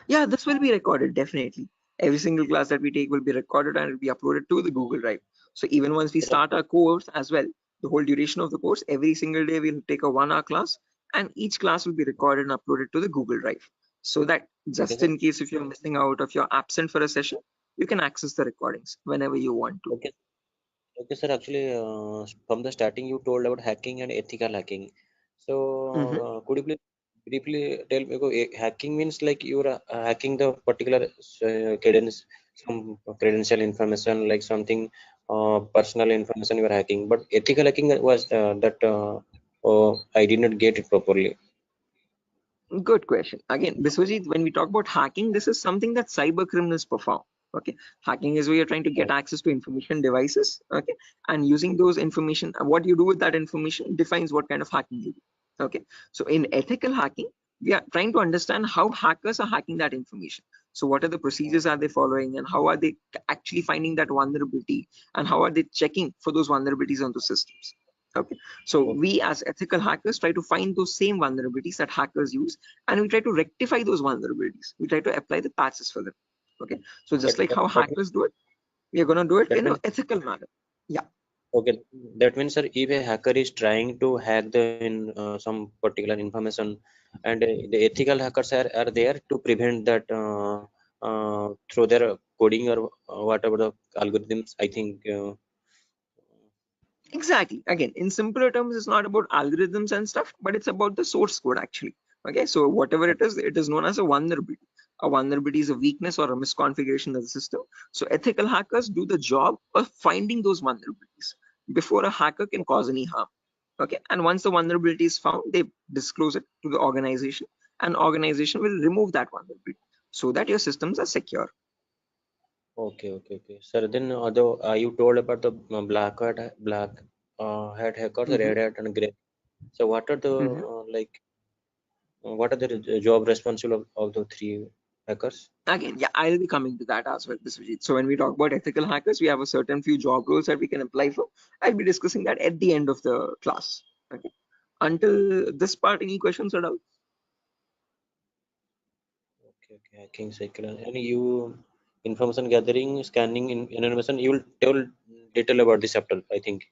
Yeah, this will be recorded, definitely. Every single class that we take will be recorded and it will be uploaded to the Google Drive. So even once we start our course as well, the whole duration of the course, every single day we'll take a 1-hour class, and each class will be recorded and uploaded to the Google Drive. So that just
sir.
in case if you're missing out, if you're absent for a session, you can access the recordings whenever you want to.
Okay. Okay, sir. Actually, from the starting, you told about hacking and ethical hacking. So, could you please briefly tell me? Hacking means like you're hacking the particular credence, some credential information, like something personal information you are hacking. But ethical hacking was that I did not get it properly.
Good question. Again, Biswajit, when we talk about hacking, this is something that cyber criminals perform. Okay, hacking is where you're trying to get access to information devices. Okay, and using those information, what you do with that information defines what kind of hacking you do. Okay, so in ethical hacking, we are trying to understand how hackers are hacking that information. So what are the procedures are they following, and how are they actually finding that vulnerability, and how are they checking for those vulnerabilities on the systems? Okay, so we as ethical hackers try to find those same vulnerabilities that hackers use, and we try to rectify those vulnerabilities. We try to apply the patches for them. Okay, so just like how hackers do it, we are going to do it in an ethical manner. Yeah.
Okay, that means, sir, if a hacker is trying to hack some particular information, and the ethical hackers are there to prevent that through their coding or whatever the algorithms. I think.
Exactly. Again, in simpler terms, it's not about algorithms and stuff, but it's about the source code actually. Okay, so whatever it is known as a vulnerability. A vulnerability is a weakness or a misconfiguration of the system. So ethical hackers do the job of finding those vulnerabilities before a hacker can cause any harm. Okay, and once the vulnerability is found, they disclose it to the organization, and organization will remove that vulnerability so that your systems are secure.
Okay. Sir, then although you told about the black hat hackers, red hat, and gray. So what are the what are the job responsible of the three hackers?
Again, yeah, I'll be coming to that as well, Biswajit. So when we talk about ethical hackers, we have a certain few job roles that we can apply for. I'll be discussing that at the end of the class. Okay. Until this part, any questions or doubts?
Okay, hacking cycle, and you information gathering, scanning, information. You will tell detail about this chapter, I think.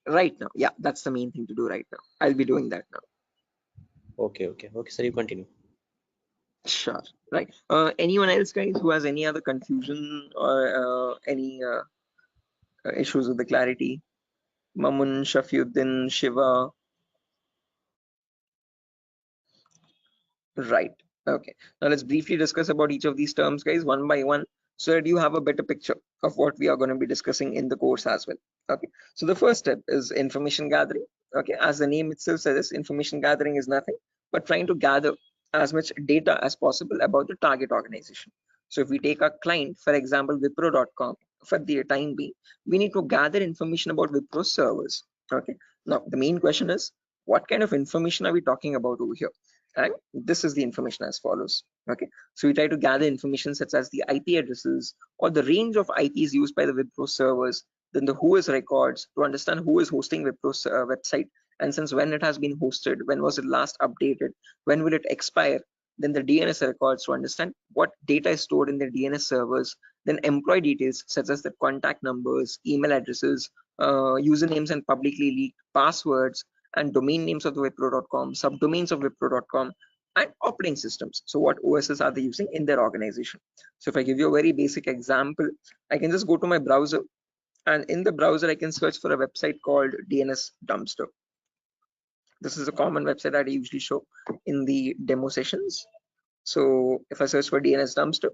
Right now, yeah, that's the main thing to do right now. I'll be doing that now.
Okay, sir, you continue.
Sure. Right. Anyone else, guys, who has any other confusion or any issues with the clarity? Mamun, Shafiuddin, Shiva. Right. Okay. Now let's briefly discuss about each of these terms, guys, one by one, so that you have a better picture of what we are going to be discussing in the course as well. Okay. So the first step is information gathering. Okay. As the name itself says, information gathering is nothing but trying to gather as much data as possible about the target organization. So if we take our client, for example, Wipro.com, for the time being, we need to gather information about Wipro servers. Okay. Now the main question is, what kind of information are we talking about over here? And this is the information as follows. Okay, so we try to gather information such as the IP addresses or the range of IPs used by the Wipro servers, then the who is records to understand who is hosting Wipro's website, and since when it has been hosted, when was it last updated, when will it expire, then the DNS records to understand what data is stored in the DNS servers, then employee details such as the contact numbers, email addresses, usernames and publicly leaked passwords, and domain names of the Wipro.com, subdomains of Wipro.com, and operating systems. So what OSs are they using in their organization? So if I give you a very basic example, I can just go to my browser, and in the browser I can search for a website called DNS Dumpster. This is a common website that I usually show in the demo sessions. So if I search for DNS Dumpster,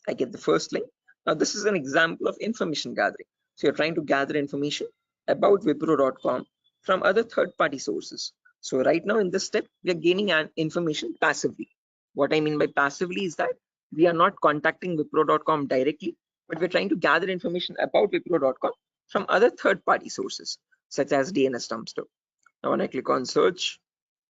I get the first link. Now this is an example of information gathering. So you're trying to gather information about Wipro.com from other third-party sources. So right now in this step, we are gaining an information passively. What I mean by passively is that we are not contacting Wipro.com directly, but we're trying to gather information about Wipro.com from other third-party sources, such as DNS Dumpster. Now when I click on search,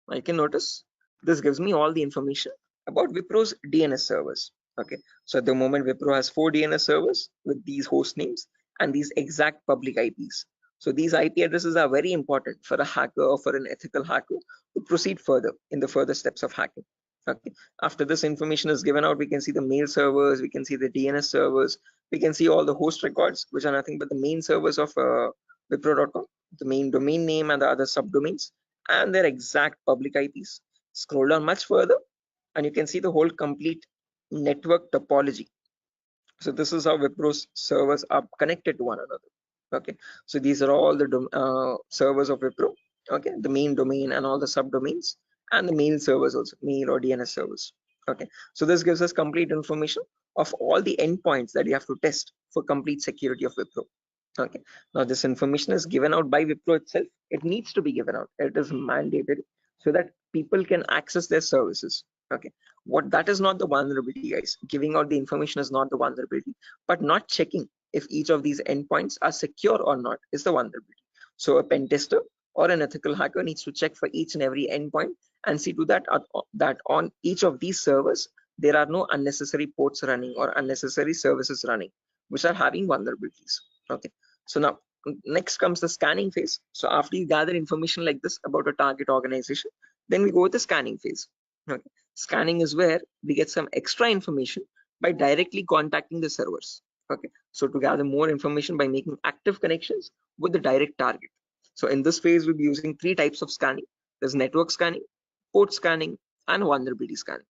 I can notice this gives me all the information about Wipro's DNS servers. Okay, so at the moment Wipro has 4 DNS servers with these host names and these exact public IPs. So these IP addresses are very important for a hacker or for an ethical hacker to proceed further in the further steps of hacking. Okay, after this information is given out, we can see the mail servers, we can see the DNS servers, we can see all the host records, which are nothing but the main servers of Wipro.com, the main domain name and the other subdomains, and their exact public IPs. Scroll down much further and you can see the whole complete network topology. So this is how Wipro's servers are connected to one another. Okay, so these are all the servers of Wipro. Okay, the main domain and all the subdomains, and the mail servers also, mail or DNS servers. Okay, so this gives us complete information of all the endpoints that you have to test for complete security of Wipro. Okay, now this information is given out by Wipro itself. It needs to be given out. It is mandated so that people can access their services. Okay, what that is not the vulnerability, guys. Giving out the information is not the vulnerability, but not checking if each of these endpoints are secure or not is the vulnerability. So a pen tester or an ethical hacker needs to check for each and every endpoint and see to that that on each of these servers there are no unnecessary ports running or unnecessary services running which are having vulnerabilities. Okay, so now next comes the scanning phase. So after you gather information like this about a target organization, then we go with the scanning phase. Okay. Scanning is where we get some extra information by directly contacting the servers. Okay, so to gather more information by making active connections with the direct target. So in this phase, we'll be using 3 types of scanning. There's network scanning, port scanning, and vulnerability scanning.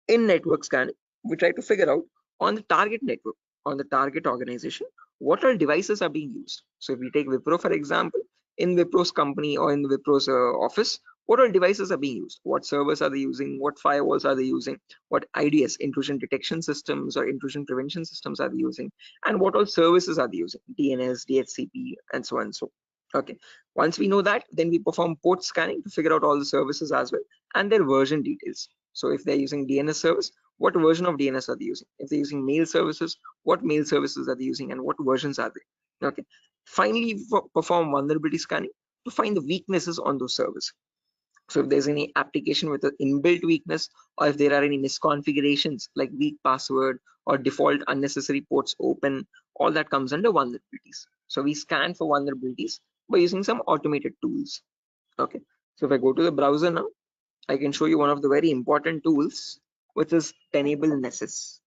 In network scanning, we try to figure out on the target network, on the target organization, what all devices are being used. So if we take Wipro, for example, in Wipro's company or in Wipro's office, what all devices are being used? What servers are they using? What firewalls are they using? What IDS, intrusion detection systems or intrusion prevention systems are they using? And what all services are they using? DNS, DHCP, and so on and so. Okay, once we know that, then we perform port scanning to figure out all the services as well and their version details. So if they're using DNS service, what version of DNS are they using? If they're using mail services, what mail services are they using and what versions are they? Okay. Finally, perform vulnerability scanning to find the weaknesses on those servers. So if there's any application with an inbuilt weakness, or if there are any misconfigurations like weak password or default unnecessary ports open, all that comes under vulnerabilities. So we scan for vulnerabilities by using some automated tools. Okay. So if I go to the browser now, I can show you one of the very important tools, which is Tenable Nessus.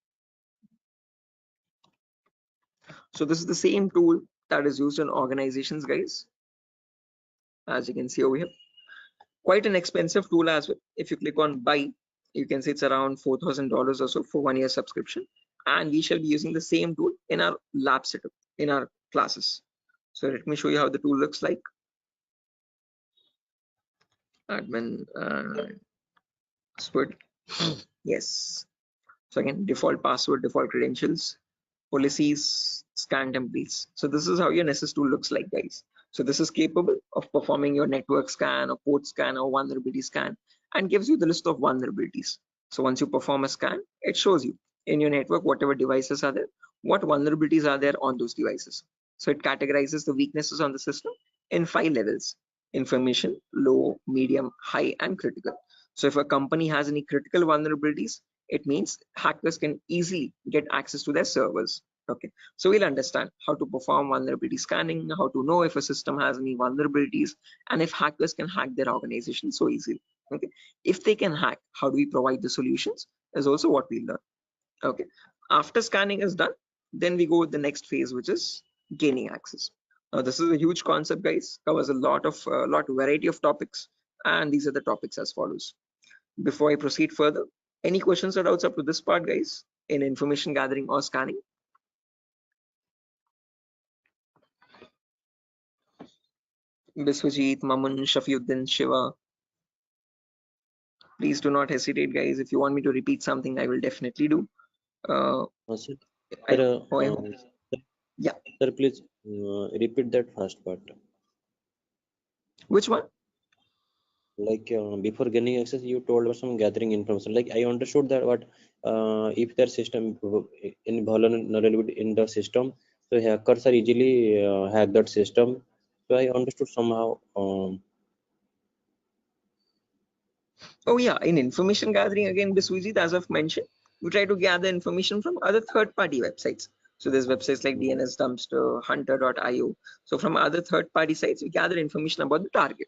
So this is the same tool that is used in organizations, guys. As you can see over here, quite an expensive tool as well. If you click on buy, You can say it's around $4,000 or so for 1 year subscription, and we shall be using the same tool in our lab setup in our classes. So let me show you how the tool looks like. Admin password. Yes. So again, default password, default credentials, policies, scan templates. So this is how your Nessus tool looks like, guys. So this is capable of performing your network scan or port scan or vulnerability scan, and gives you the list of vulnerabilities. So once you perform a scan, it shows you in your network whatever devices are there, what vulnerabilities are there on those devices. So it categorizes the weaknesses on the system in 5 levels: information, low, medium, high, and critical. So if a company has any critical vulnerabilities, it means hackers can easily get access to their servers. Okay, so we'll understand how to perform vulnerability scanning, how to know if a system has any vulnerabilities, and if hackers can hack their organization so easily. Okay, if they can hack, how do we provide the solutions is also what we learn. Okay, after scanning is done, then we go with the next phase, which is gaining access. Now this is a huge concept, guys, covers a lot of variety of topics, and these are the topics as follows. Before I proceed further, any questions or doubts up to this part, guys, in information gathering or scanning? Biswajit, Mamun, Shafiuddin, Shiva. Please do not hesitate, guys. If you want me to repeat something, I will definitely do.
Sir,
Yeah.
Sir, please repeat that first part.
Which one?
Like before gaining access, you told about some gathering information. Like I understood that what if their system in vulnerability in the system, so hackers are easily hack that system. So I understood somehow.
Oh yeah, in information gathering again, Biswajit, as I've mentioned, we try to gather information from other third-party websites. So there's websites like DNS Dumpster, Hunter.io. So from other third-party sites, we gather information about the target.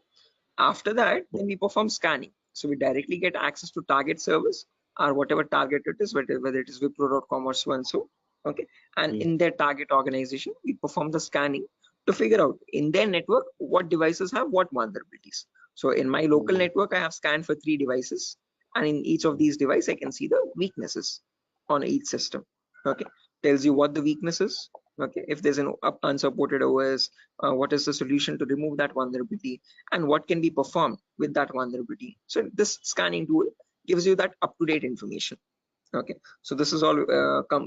After that, then we perform scanning. So we directly get access to target servers or whatever target it is, whether it is Wipro.com or so and so. Okay. And in their target organization, we perform the scanning to figure out in their network what devices have what vulnerabilities. So in my local network, I have scanned for 3 devices, and in each of these devices, I can see the weaknesses on each system. Okay. Tells you what the weakness is. Okay. If there's an unsupported OS, what is the solution to remove that vulnerability, and what can be performed with that vulnerability. So this scanning tool gives you that up-to-date information. Okay, so this is all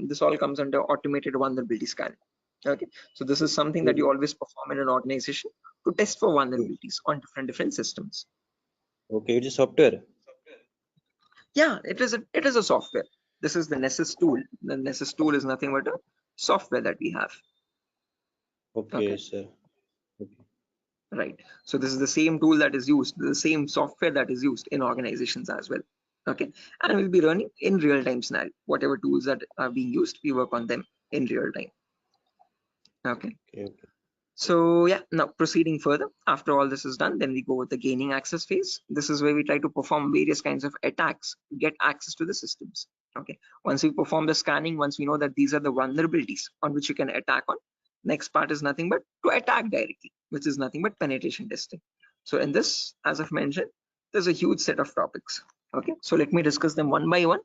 this all comes under automated vulnerability scanning. Okay, so this is something that you always perform in an organization to test for vulnerabilities on different systems.
Okay, it is software.
Yeah, it is a software. This is the Nessus tool. The Nessus tool is nothing but a software that we have.
Okay, sir. Okay.
Right. So this is the same tool that is used, the same software that is used in organizations as well. Okay, and we'll be running in real-time scenario. Whatever tools that are being used, we work on them in real time. Okay. So yeah, now proceeding further, after all this is done, then we go with the gaining access phase. This is where we try to perform various kinds of attacks to get access to the systems. Okay, once we perform the scanning, once we know that these are the vulnerabilities on which you can attack on, next part is nothing but to attack directly, which is nothing but penetration testing. So in this, as I've mentioned, there's a huge set of topics. Okay, so let me discuss them one by one.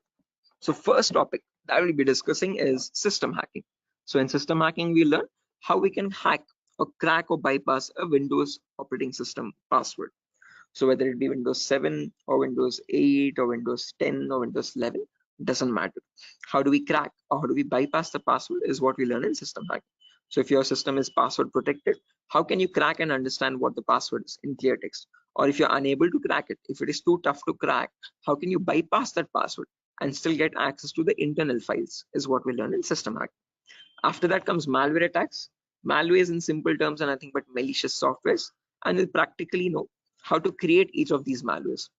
So first topic that we'll be discussing is system hacking. So in system hacking, we learn how we can hack or crack or bypass a Windows operating system password. So whether it be Windows 7 or Windows 8 or Windows 10 or Windows 11, doesn't matter. How do we crack or how do we bypass the password is what we learn in system hacking. So if your system is password protected, how can you crack and understand what the password is in clear text? Or if you're unable to crack it, if it is too tough to crack, how can you bypass that password and still get access to the internal files is what we learn in system hacking. After that comes malware attacks. Malwares in simple terms are nothing but malicious softwares, and we'll practically know how to create each of these malwares.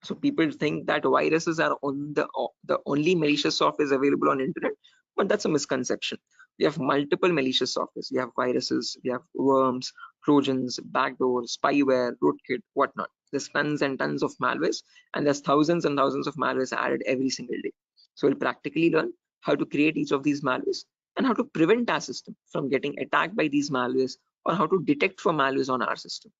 So people think that viruses are on the only malicious software is available on internet, but that's a misconception. We have multiple malicious softwares. We have viruses, we have worms, trojans, backdoors, spyware, rootkit, whatnot. There's tons and tons of malwares, and there's thousands and thousands of malwares added every single day. So we'll practically learn how to create each of these malwares and how to prevent our system from getting attacked by these malwares, or how to detect for malwares on our system.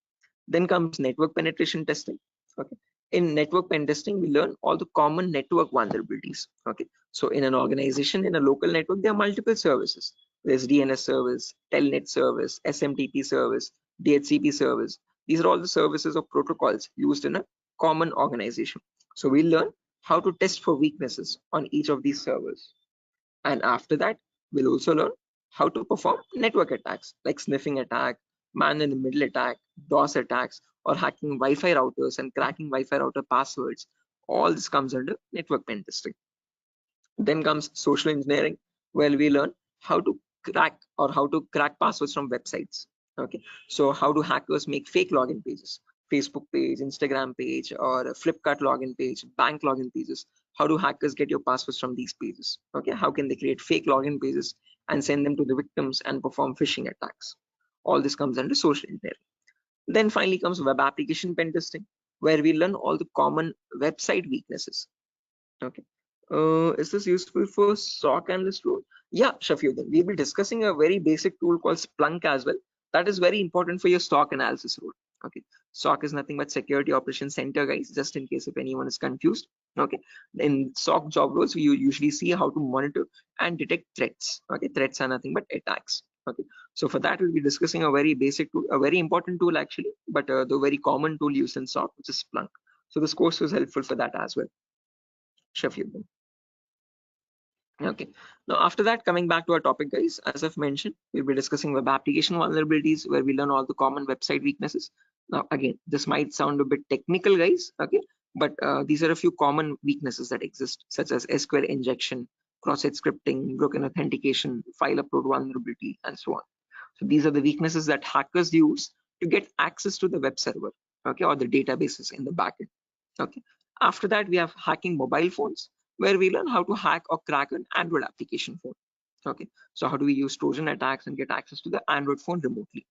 Then comes network penetration testing. Okay, in network pen testing, we learn all the common network vulnerabilities. Okay, so in an organization, in a local network, there are multiple services. There's DNS service, Telnet service, SMTP service, DHCP service. These are all the services or protocols used in a common organization. So we learn how to test for weaknesses on each of these servers. And after that, we'll also learn how to perform network attacks like sniffing attack, man in the middle attack, DOS attacks, or hacking Wi-Fi routers and cracking Wi-Fi router passwords. All this comes under network pen testing. Then comes social engineering, where we learn how to crack passwords from websites. Okay, so how do hackers make fake login pages, Facebook page, Instagram page, or a Flipkart login page, bank login pages? How do hackers get your passwords from these pages? Okay, how can they create fake login pages and send them to the victims and perform phishing attacks? All this comes under social engineering. Then finally comes web application pen testing, where we learn all the common website weaknesses. Okay. Is this useful for SOC analyst role? Yeah, Shafiuddin. We'll be discussing a very basic tool called Splunk as well. That is very important for your SOC analysis role. Okay. SOC is nothing but Security Operations Center, guys, just in case if anyone is confused. Okay. In SOC job roles, we usually see how to monitor and detect threats. Okay. Threats are nothing but attacks. Okay. So for that, we'll be discussing a very basic tool, a very important tool actually, but the very common tool used in SOC, which is Splunk. So this course was helpful for that as well. Shafiuddin. Okay, now after that, coming back to our topic, guys, as I've mentioned, we'll be discussing web application vulnerabilities, where we learn all the common website weaknesses. Now again, this might sound a bit technical, guys, okay, but these are a few common weaknesses that exist, such as SQL injection, cross-site scripting, broken authentication, file upload vulnerability, and so on. So these are the weaknesses that hackers use to get access to the web server, okay, or the databases in the backend. Okay, after that, we have hacking mobile phones, where we learn how to hack or crack an Android application phone. Okay, so how do we use Trojan attacks and get access to the Android phone remotely?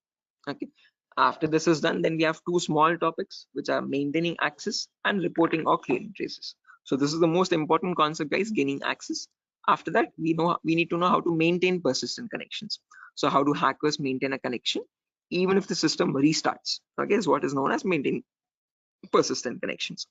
Okay, after this is done, then we have two small topics, which are maintaining access and reporting or clearing traces. So this is the most important concept, guys, gaining access. After that, we need to know how to maintain persistent connections. So how do hackers maintain a connection even if the system restarts? Okay, is what is known as maintaining persistent connections.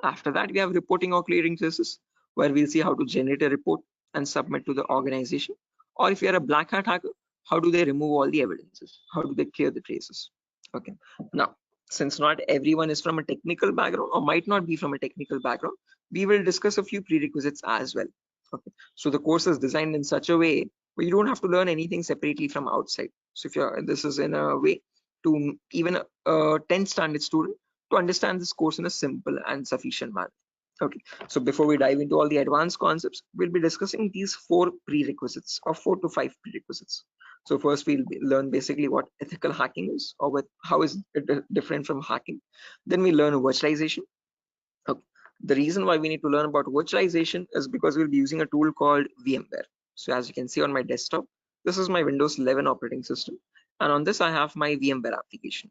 After that, we have reporting or clearing traces, where we'll see how to generate a report and submit to the organization. Or if you're a black hat hacker, how do they remove all the evidences? How do they clear the traces? Okay. Now, since not everyone is from a technical background or might not be from a technical background, we will discuss a few prerequisites as well. Okay. So the course is designed in such a way where you don't have to learn anything separately from outside. So if this is in a way to even a 10th standard student to understand this course in a simple and sufficient manner. Okay, so before we dive into all the advanced concepts, we'll be discussing these 4 prerequisites or 4 to 5 prerequisites. So first we'll learn basically what ethical hacking is, or how is it different from hacking. Then we learn virtualization. Okay. The reason why we need to learn about virtualization is because we'll be using a tool called VMware. So as you can see on my desktop, this is my Windows 11 operating system, and on this I have my VMware application.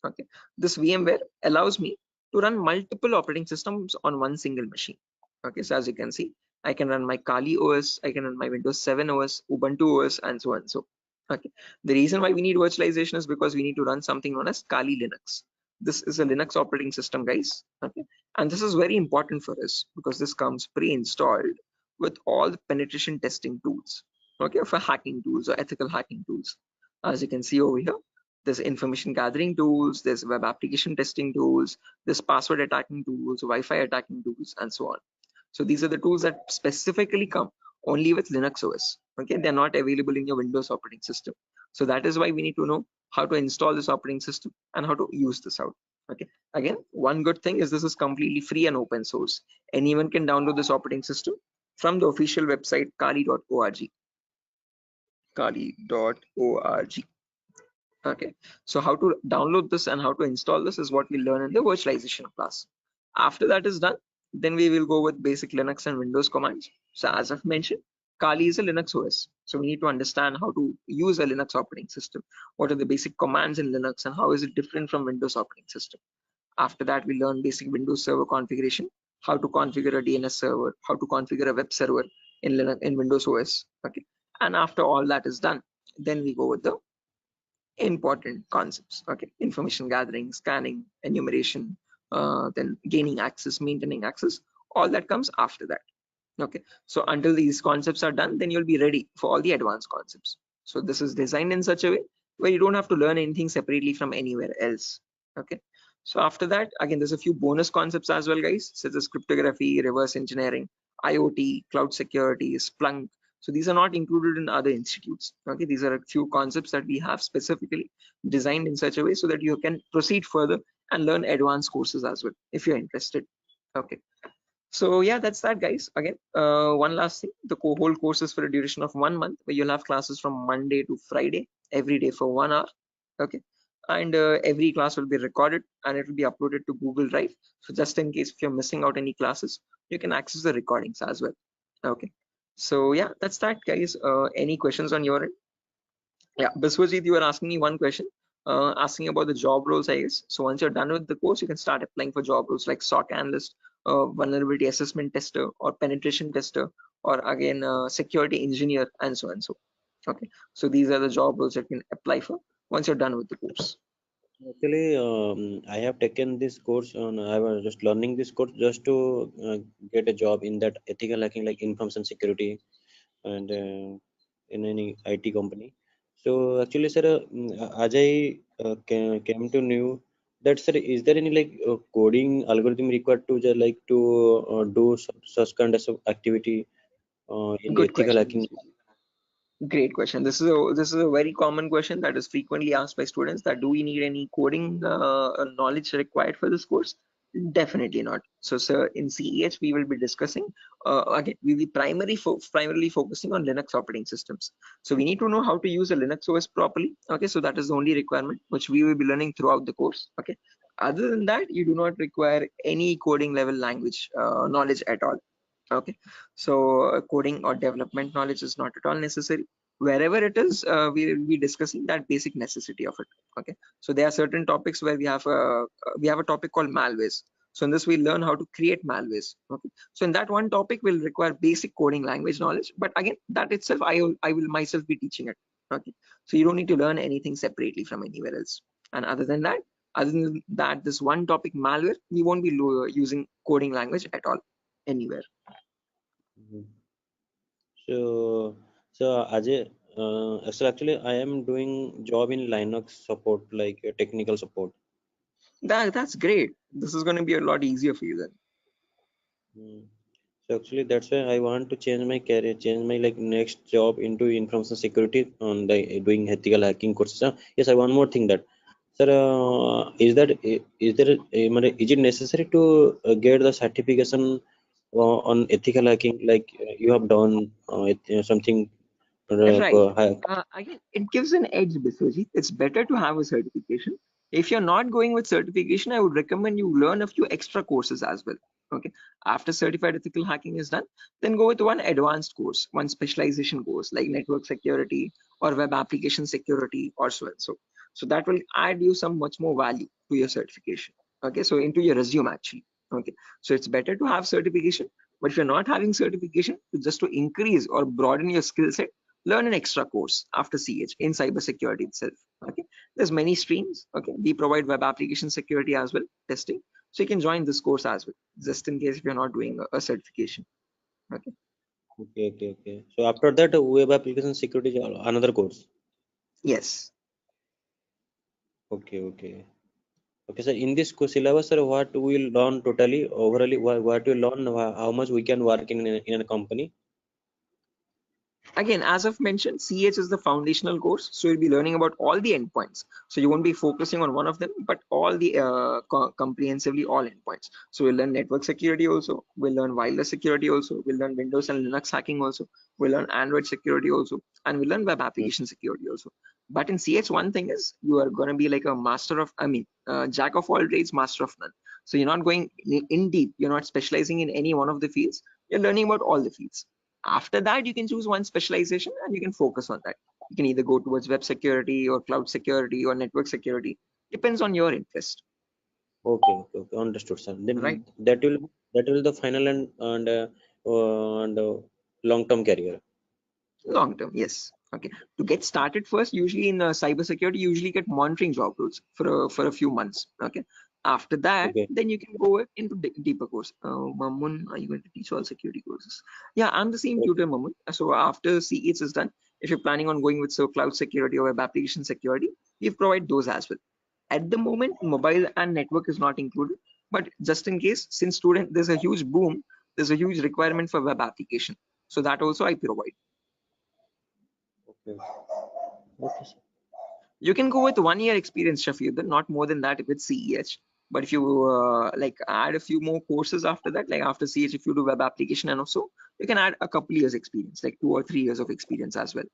Okay, this VMware allows me to run multiple operating systems on one single machine. Okay, so as you can see, I can run my Kali OS, I can run my Windows 7 OS, Ubuntu OS, and so on. So, okay, the reason why we need virtualization is because we need to run something known as Kali Linux. This is a Linux operating system, guys. Okay, and this is very important for us because this comes pre-installed with all the penetration testing tools. Okay, for hacking tools or ethical hacking tools. As you can see over here, there's information gathering tools, there's web application testing tools, there's password attacking tools, Wi-Fi attacking tools, and so on. So these are the tools that specifically come only with Linux OS. Okay, they're not available in your Windows operating system. So that is why we need to know how to install this operating system and how to use this out. Okay, again, one good thing is this is completely free and open source. Anyone can download this operating system from the official website kali.org. Kali.org. Okay, so how to download this and how to install this is what we learn in the virtualization class. After that is done, then we will go with basic Linux and Windows commands. So as I've mentioned, Kali is a Linux OS. So we need to understand how to use a Linux operating system. What are the basic commands in Linux and how is it different from Windows operating system? After that, we learn basic Windows server configuration, how to configure a DNS server, how to configure a web server in Linux, in Windows OS. Okay, and after all that is done, then we go with the important concepts. Okay, information gathering, scanning, enumeration, then gaining access, maintaining access, all that comes after that. Okay, so until these concepts are done, then you'll be ready for all the advanced concepts. So this is designed in such a way where you don't have to learn anything separately from anywhere else. Okay, so after that, again, there's a few bonus concepts as well, guys, such as cryptography, reverse engineering, IoT, cloud security, Splunk. So these are not included in other institutes. Okay, these are a few concepts that we have specifically designed in such a way so that you can proceed further and learn advanced courses as well if you're interested. Okay, so yeah, that's that, guys. Again, one last thing, the whole course is for a duration of 1 month, where you'll have classes from Monday to Friday every day for 1 hour. Okay, and every class will be recorded and it will be uploaded to Google Drive. So just in case if you're missing out any classes, you can access the recordings as well. Okay, so yeah, that's that, guys. Any questions on your end? Yeah, Biswajit, you were asking me one question, asking about the job roles, I guess. So once you're done with the course, you can start applying for job roles like SOC analyst, vulnerability assessment tester, or penetration tester, or again, security engineer, and so on. So, okay. So these are the job roles you can apply for once you're done with the course.
Actually, I have taken this course and I was just learning this course just to get a job in that ethical hacking, like information security and in any IT company. So actually, sir, as I came to know that, sir, is there any like coding algorithm required to just like to do such kind of activity in
Good
ethical
question.
hacking?
Great question. This is a very common question that is frequently asked by students, that do we need any coding knowledge required for this course? Definitely not. So, sir, in CEH we will be discussing again. We will be primarily focusing on Linux operating systems. So we need to know how to use a Linux OS properly. Okay, so that is the only requirement which we will be learning throughout the course. Okay. Other than that, you do not require any coding level language knowledge at all. Okay, so coding or development knowledge is not at all necessary. Wherever it is, we will be discussing that basic necessity of it. Okay, so there are certain topics where we have a topic called malwares. So in this we learn how to create malwares. Okay, so in that one topic will require basic coding language knowledge, but again, that itself I will myself be teaching it. Okay, so you don't need to learn anything separately from anywhere else. And other than that, this one topic malware, we won't be using coding language at all anywhere.
Mhm. So Ajay, so actually I am doing job in Linux support, like technical support.
That's great. This is going to be a lot easier for you then.
Mm. So actually that's why I want to change my career, change my like next job into information security on the doing ethical hacking courses. Yes, I one more thing that, sir, is it necessary to get the certification on ethical hacking, like you have done something
Right. Again, it gives an edge, Biswajit. It's better to have a certification. If you're not going with certification, I would recommend you learn a few extra courses as well. Okay. After certified ethical hacking is done, then go with one advanced course, one specialization course like network security or web application security or so and so. So that will add you some much more value to your certification. Okay. So into your resume actually. Okay. So it's better to have certification, but if you're not having certification, just to increase or broaden your skill set, learn an extra course after CH in cybersecurity itself. Okay, there's many streams. Okay, we provide web application security as well, testing. So you can join this course as well, just in case if you're not doing a certification. Okay.
Okay. So after that, web application security is another course.
Yes.
Okay. Okay, sir. In this syllabus, sir, what we will learn totally, overally, what we learn, how much we can work in a company.
Again, as I've mentioned, CH is the foundational course, so you'll be learning about all the endpoints. So you won't be focusing on one of them, but all the comprehensively all endpoints. So we'll learn network security also, we'll learn wireless security also, we'll learn Windows and Linux hacking also, we'll learn Android security also, and we'll learn web application security also. But in CH, one thing is you are going to be like a jack of all trades, master of none. So you're not going in deep, you're not specializing in any one of the fields, you're learning about all the fields. After that, you can choose one specialization and you can focus on that. You can either go towards web security or cloud security or network security. Depends on your interest.
Okay. Understood, sir. Then
Right.
that will the final and long-term career.
Long term, yes. Okay. To get started first, usually in cybersecurity, you usually get monitoring job roles for a few months. Okay. After that,
Okay.
then you can go into deeper course. Mamun, are you going to teach all security courses? Yeah, I'm the same tutor, Mamun. So after CH is done, if you're planning on going with cloud security or web application security, we provide those as well. At the moment, mobile and network is not included, but just in case, since there's a huge boom, there's a huge requirement for web application. So that also I provide.
Okay. Okay, sir.
You can go with 1 year experience, Shafiq, not more than that with CEH. But if you like add a few more courses after that, like after CH, if you do web application and also, you can add a couple years experience, like 2 or 3 years of experience as well.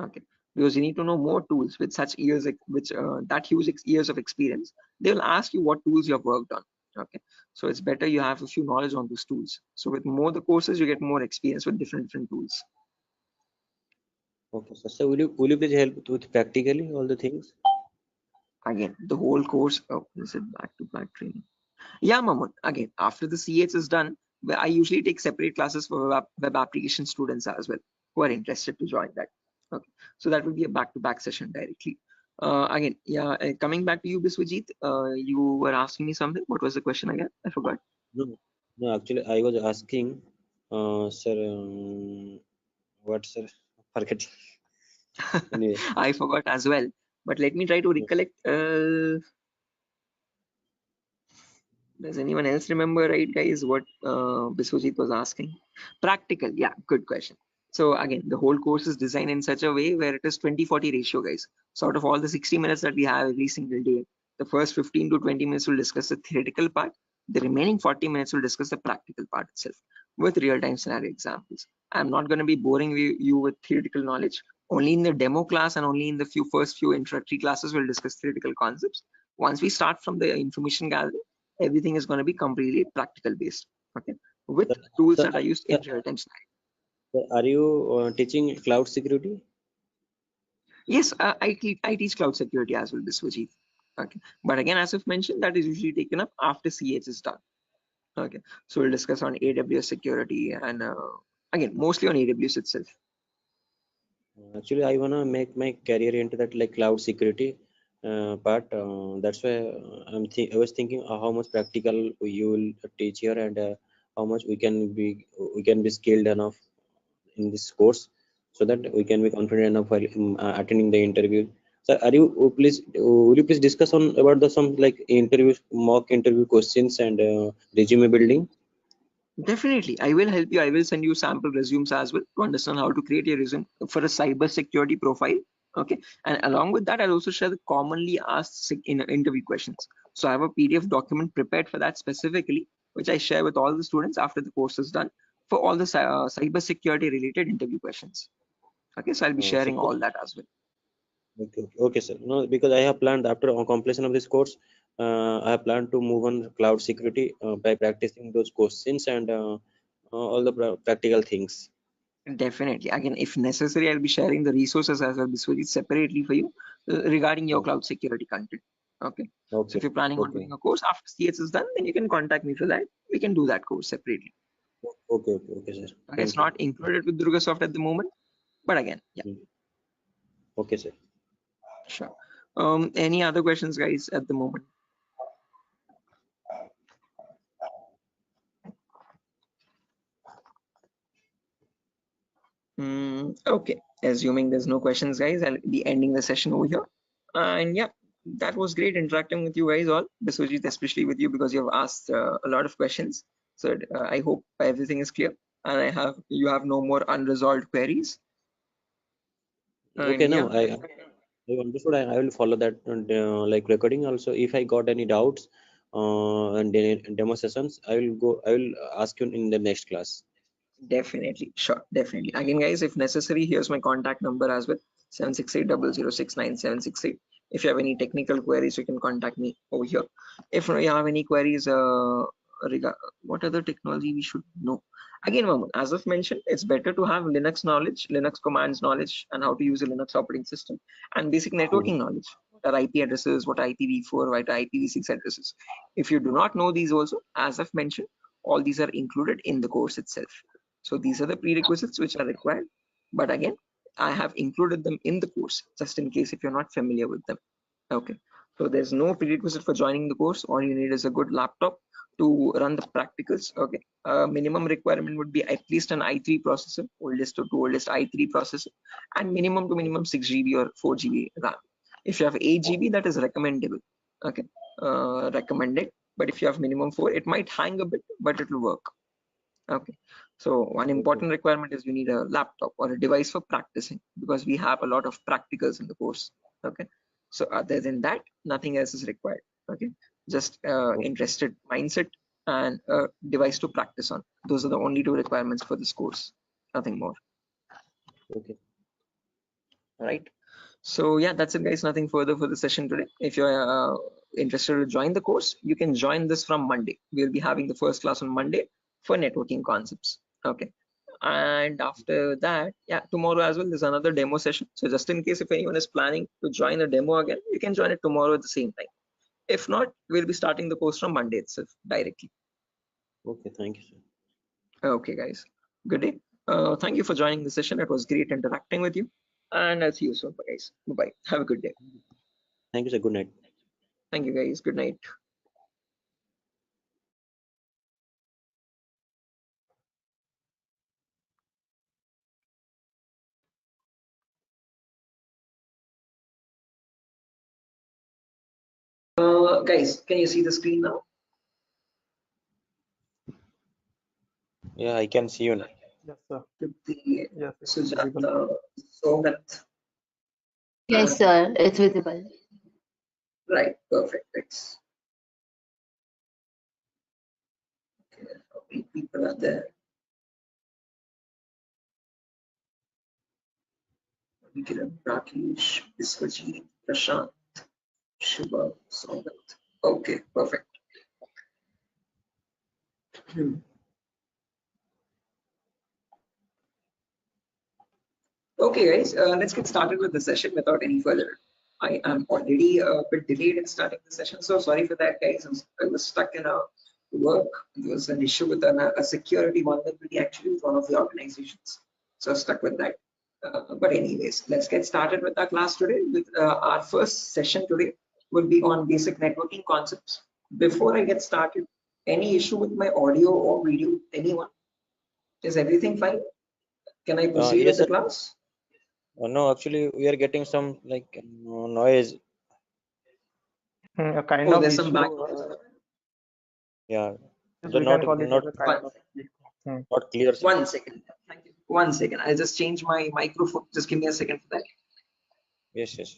Okay, because you need to know more tools with such years, that huge years of experience. They will ask you what tools you have worked on. Okay, so it's better you have a few knowledge on those tools. So with more the courses, you get more experience with different tools.
Okay, sir. So will you please help with practically all the things?
Again, the whole course. Oh, is it back-to-back training? Yeah, Mamun. Again, after the CH is done, I usually take separate classes for web application students as well who are interested to join that. Okay, so that will be a back-to-back session directly. Again, yeah, coming back to you, Biswajit, you were asking me something. What was the question again? I forgot.
No, actually, I was asking, sir, what, sir? Forget. Anyway,
I forgot as well. But let me try to recollect. Does anyone else remember, right, guys, what Biswajit was asking? Practical, yeah, good question. So again, the whole course is designed in such a way where it is 20-40 ratio, guys. So out of all the 60 minutes that we have every single day, the first 15 to 20 minutes will discuss the theoretical part. The remaining 40 minutes will discuss the practical part itself with real-time scenario examples. I'm not going to be boring you with theoretical knowledge. Only in the demo class and only in the first few introductory classes we'll discuss theoretical concepts. Once we start from the information gathering, everything is going to be completely practical based. Okay, with tools that are used in real-time scenario.
Are you teaching cloud security?
Yes, I teach cloud security as well, Biswajit. Okay, but again, as I've mentioned, that is usually taken up after CH is done. Okay, so we'll discuss on AWS security and again, mostly on AWS itself.
Actually, I wanna make my career into that like cloud security part. That's why I was thinking how much practical you will teach here and how much we can be skilled enough in this course, so that we can be confident enough while attending the interview. So, will you please discuss on about the some like mock interview questions and resume building?
Definitely, I will help you. I will send you sample resumes as well to understand how to create a resume for a cyber security profile. Okay, and along with that, I'll also share the commonly asked in interview questions. So I have a PDF document prepared for that specifically, which I share with all the students after the course is done for all the cyber security related interview questions. Okay, so I'll be sharing all that as well.
Okay, sir. No, because I have planned after completion of this course, I have planned to move on cloud security by practicing those questions and all the practical things.
Definitely. Again, if necessary, I'll be sharing the resources as well, Biswajit, separately for you regarding your cloud security content. Okay. So if you're planning on doing a course after CS is done, then you can contact me for that. We can do that course separately.
Okay, sir.
Okay, it's not included with Durga Soft at the moment, but again, yeah.
Okay, sir.
Sure. Any other questions, guys, at the moment? Okay, assuming there's no questions, guys, I'll be ending the session over here. And yeah, that was great interacting with you guys all, Biswajit, especially with you because you have asked a lot of questions. So I hope everything is clear and you have no more unresolved queries.
Okay,
and
now
yeah,
I understood. I will follow that like recording also. If I got any doubts and demo sessions, I will ask you in the next class.
Definitely, sure, definitely. Again, guys, if necessary, here's my contact number as well, 7680069 If you have any technical queries, you can contact me over here. If you have any queries regarding what other technology we should know. Again, Mamun, as I've mentioned, it's better to have Linux knowledge, Linux commands knowledge, and how to use a Linux operating system, and basic networking knowledge. What are IP addresses, what are IPv4, what are IPv6 addresses. If you do not know these also, as I've mentioned, all these are included in the course itself. So these are the prerequisites which are required. But again, I have included them in the course just in case if you're not familiar with them. Okay. So there's no prerequisite for joining the course. All you need is a good laptop to run the practicals. Okay. Minimum requirement would be at least an i3 processor, oldest to oldest i3 processor, and minimum to minimum 6 GB or 4 GB RAM. If you have 8 GB, that is recommendable. Okay. Recommended. But if you have minimum 4, it might hang a bit, but it will work. Okay. So one important requirement is you need a laptop or a device for practicing, because we have a lot of practicals in the course. Okay. So other than that, nothing else is required. Okay. Just interested mindset and a device to practice on. Those are the only 2 requirements for this course. Nothing more.
Okay.
All right. So yeah, that's it, guys. Nothing further for the session today. If you're interested to join the course, you can join this from Monday. We'll be having the first class on Monday for networking concepts. Okay. And after that, yeah, tomorrow as well, there's another demo session. So just in case if anyone is planning to join a demo again, you can join it tomorrow at the same time. If not, we'll be starting the course from Monday itself directly.
Okay, thank you, sir.
Okay, guys. Good day. Thank you for joining the session. It was great interacting with you. And I'll see you soon, guys. Bye-bye. Have a good day.
Thank you, sir. Good night.
Thank you, guys. Good night. Guys, can you see the screen now?
Yeah, I can see you now.
Yes, sir.
The
Yes, it's
Sujata, Somat.
Yes, sir, it's visible.
Right, perfect. Thanks. Okay, how many people are there? Vikiran, Rakesh, Biswajit, Prashant, Shiva, Somat. Okay, perfect. Okay, guys, let's get started with the session without any further. I am already a bit delayed in starting the session, so sorry for that, guys. I was stuck in a work. There was an issue with a security vulnerability actually with one of the organizations, so I was stuck with that. But anyways, let's get started with our class today. With our first session today will be on basic networking concepts. Before I get started, any issue with my audio or video? Anyone? Is everything fine? Can I proceed with
Yes,
the
sir.
class?
No, actually, we are getting some like noise.
a kind
Oh,
of
there's some
issue.
background.
Yeah,
Yes,
the
we can call it
not
as a kind of issue.
not clear. Sir.
1 second. Thank you. 1 second. I'll just change my microphone. Just give me a second for that.
Yes, yes.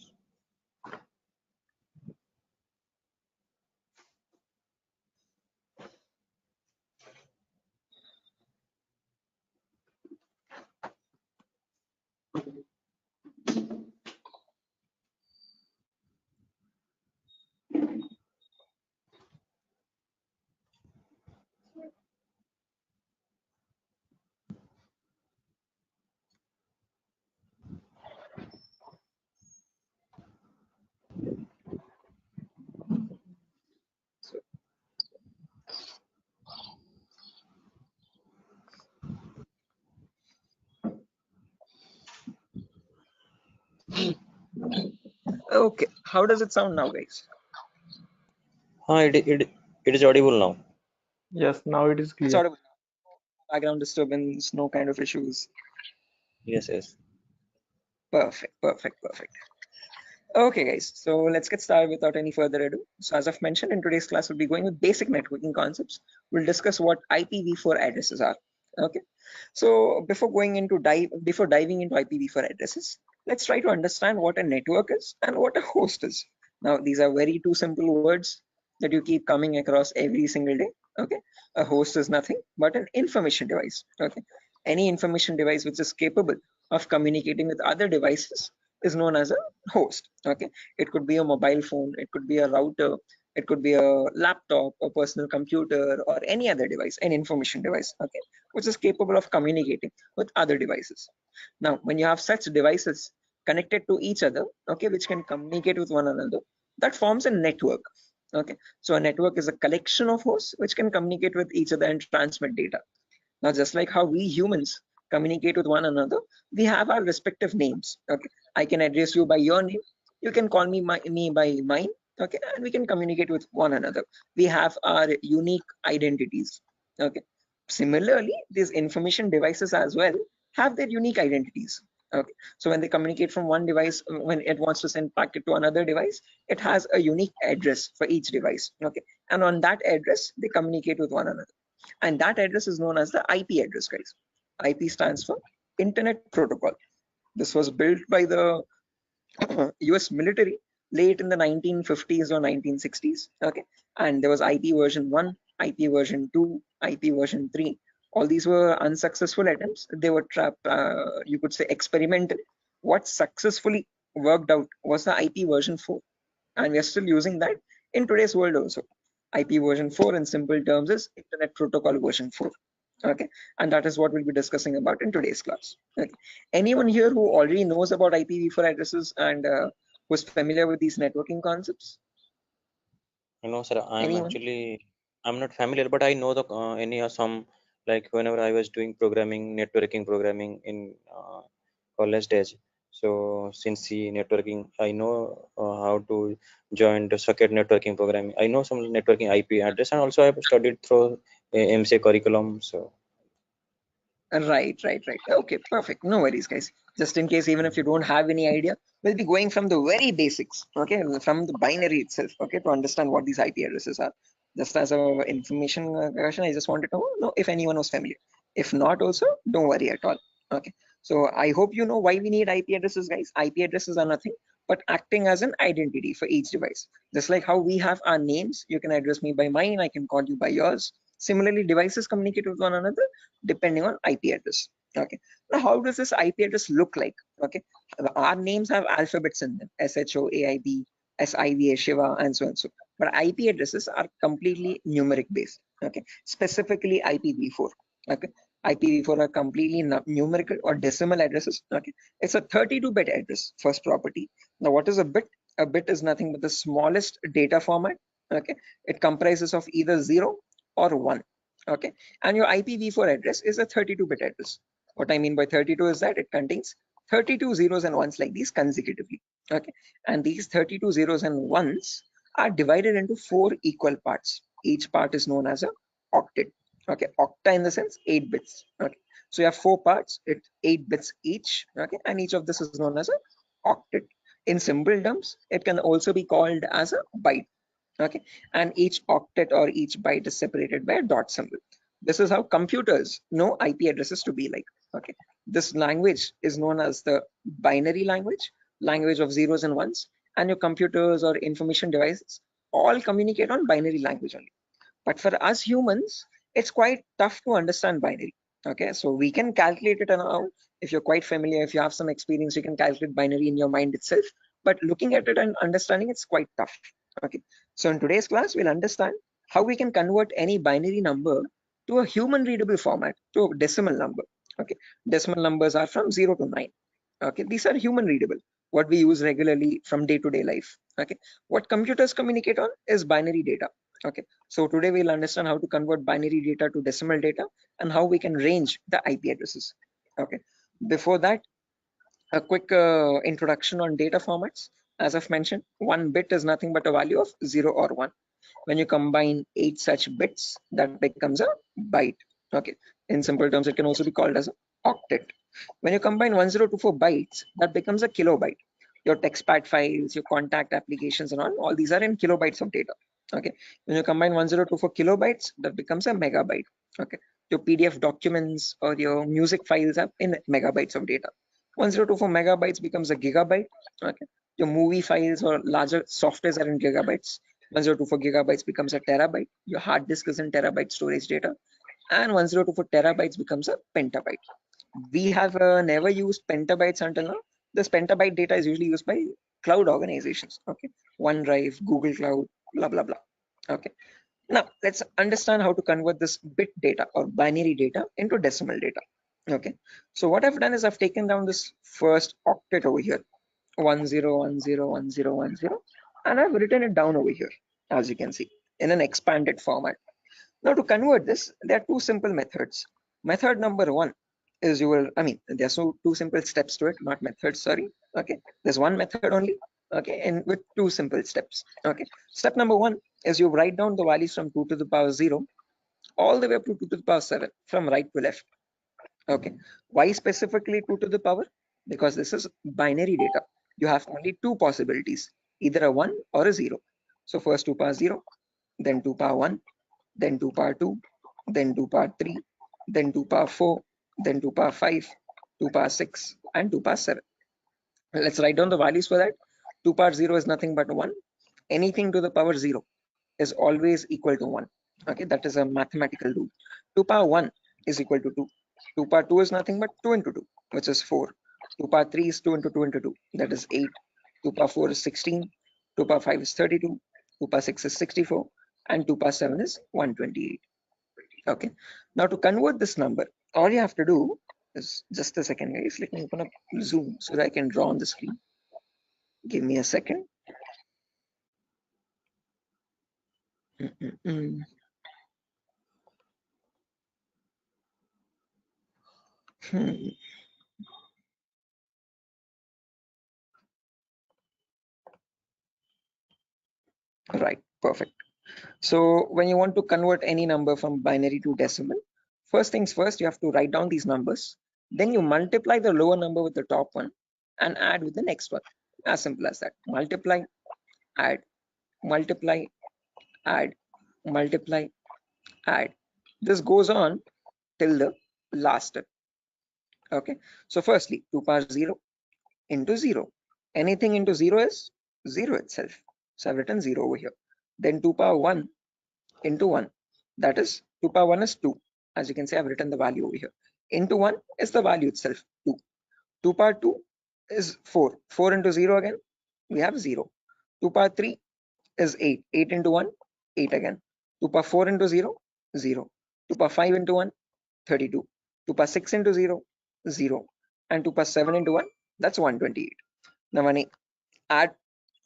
Okay. How does it sound now, guys?
It is audible now.
Yes, now it is clear.
Sort of background disturbance, no kind of issues.
Yes, yes.
Perfect, perfect, perfect. Okay, guys, so let's get started without any further ado. So as I've mentioned, in today's class, we'll be going with basic networking concepts. We'll discuss what IPv4 addresses are. Okay, so before diving into IPv4 addresses, let's try to understand what a network is and what a host is. Now, these are very two simple words that you keep coming across every single day. Okay, a host is nothing but an information device. Okay, any information device which is capable of communicating with other devices is known as a host. Okay, it could be a mobile phone, it could be a router, it could be a laptop, a personal computer, or any other device, an information device, okay, which is capable of communicating with other devices. Now, when you have such devices connected to each other, okay, which can communicate with one another, that forms a network. Okay, so a network is a collection of hosts which can communicate with each other and transmit data. Now, just like how we humans communicate with one another, we have our respective names. Okay, I can address you by your name. You can call me by mine, okay, and we can communicate with one another. We have our unique identities, okay. Similarly, these information devices as well have their unique identities, okay. So when they communicate from one device, when it wants to send packet to another device, it has a unique address for each device, okay, and on that address they communicate with one another, and that address is known as the IP address, guys. IP stands for Internet Protocol. This was built by the US military late in the 1950s or 1960s, okay, and there was IP version 1, IP version 2, IP version 3. All these were unsuccessful attempts. They were you could say experimental. What successfully worked out was the IP version 4, and we are still using that in today's world also. IP version 4 in simple terms is Internet Protocol version 4, okay, and that is what we'll be discussing about in today's class, okay. Anyone here who already knows about IPv4 addresses and who's familiar with these networking concepts?
No, sir.
Anyone?
I'm not familiar, but I know the some, like whenever I was doing programming, networking programming in college days. So since the networking, I know how to join the socket networking programming. I know some networking IP address, and also I've studied through MCA curriculum. So
Right. Okay, perfect. No worries, guys. Just in case, even if you don't have any idea, we'll be going from the very basics, okay, from the binary itself, okay, to understand what these IP addresses are. Just as a information question, I just wanted to know if anyone was familiar. If not, also don't worry at all. Okay. So I hope you know why we need IP addresses, guys. IP addresses are nothing but acting as an identity for each device. Just like how we have our names, you can address me by mine, I can call you by yours. Similarly, devices communicate with one another depending on IP address. Okay. Now, how does this IP address look like? Okay. Our names have alphabets in them: SHO, AIB, SIVA, Shiva, and so and so. But IP addresses are completely numeric based. Okay. Specifically IPv4. Okay. IPv4 are completely numerical or decimal addresses. Okay. It's a 32-bit address, first property. Now, what is a bit? A bit is nothing but the smallest data format. Okay. It comprises of either 0 or 1. Okay, and your IPv4 address is a 32-bit address. What I mean by 32 is that it contains 32 zeros and ones like these consecutively. Okay, and these 32 zeros and ones are divided into 4 equal parts. Each part is known as a octet. Okay, octa in the sense 8 bits. Okay, so you have 4 parts, it's 8 bits each. Okay, and each of this is known as a octet. In simple terms, it can also be called as a byte. Okay, and each octet or each byte is separated by a dot symbol. This is how computers know IP addresses to be like. Okay, this language is known as the binary language of zeros and ones, and your computers or information devices all communicate on binary language only. But for us humans, it's quite tough to understand binary. Okay, so we can calculate it now. If you're quite familiar, if you have some experience, you can calculate binary in your mind itself. But looking at it and understanding it's quite tough. Okay, so in today's class, we'll understand how we can convert any binary number to a human readable format, to a decimal number. Okay, decimal numbers are from 0 to 9. Okay, these are human readable, what we use regularly from day-to-day life. Okay, what computers communicate on is binary data. Okay, so today we'll understand how to convert binary data to decimal data and how we can range the IP addresses. Okay, before that, a quick introduction on data formats. As I've mentioned, 1 bit is nothing but a value of 0 or 1. When you combine 8 such bits, that becomes a byte. Okay, in simple terms, it can also be called as an octet. When you combine 1024 bytes, that becomes a kilobyte. Your textpad files, your contact applications, and all these are in kilobytes of data. Okay, when you combine 1024 kilobytes, that becomes a megabyte. Okay, your PDF documents or your music files are in megabytes of data. 1024 megabytes becomes a gigabyte. Okay, your movie files or larger softwares are in gigabytes. 1024 gigabytes becomes a terabyte. Your hard disk is in terabyte storage data, and 1024 terabytes becomes a petabyte. We have never used petabytes until now. This petabyte data is usually used by cloud organizations. Okay, OneDrive, Google Cloud, blah blah blah. Okay, now let's understand how to convert this bit data or binary data into decimal data. Okay, so what I've done is I've taken down this first octet over here, 10101010, and I've written it down over here, as you can see, in an expanded format. Now to convert this, there are 2 simple methods. Method number 1 is there's two simple steps to it, not methods, sorry. Okay, there's one method only. Okay, and with two simple steps. Okay, step number one is you write down the values from 2 to the power 0 all the way up to 2 to the power 7 from right to left. Okay, why specifically 2 to the power? Because this is binary data. You have only two possibilities, either a 1 or a 0. So first 2 power 0, then 2 power 1, then 2 power 2, then 2 power 3, then 2 power 4, then 2 power 5, 2 power 6, and 2 power 7. Let's write down the values for that. 2 power 0 is nothing but 1. Anything to the power 0 is always equal to 1. Okay, that is a mathematical rule. 2 power 1 is equal to 2. 2 power 2 is nothing but 2 into 2, which is 4. 2 power 3 is 2 into 2 into 2, that is 8. 2 power 4 is 16. 2 power 5 is 32. 2 power 6 is 64. And 2 power 7 is 128. Okay, now to convert this number, all you have to do is, just a second guys, let me open up Zoom so that I can draw on the screen. Give me a second. Right, perfect. So when you want to convert any number from binary to decimal, first things first, you have to write down these numbers. Then you multiply the lower number with the top one and add with the next one. As simple as that. Multiply, add, multiply, add, multiply, add. This goes on till the last step. Okay. So firstly, 2 power 0 into 0. Anything into 0 is 0 itself. So I've written 0 over here. Then 2 power 1 into 1. That is 2 power 1 is 2. As you can see, I've written the value over here. Into 1 is the value itself, 2. 2 power 2 is 4. 4 into 0 again, we have 0. 2 power 3 is 8. 8 into 1, 8 again. 2 power 4 into 0, 0. 2 power 5 into 1, 32. 2 power 6 into 0, 0. And 2 power 7 into 1, that's 128. Now when I add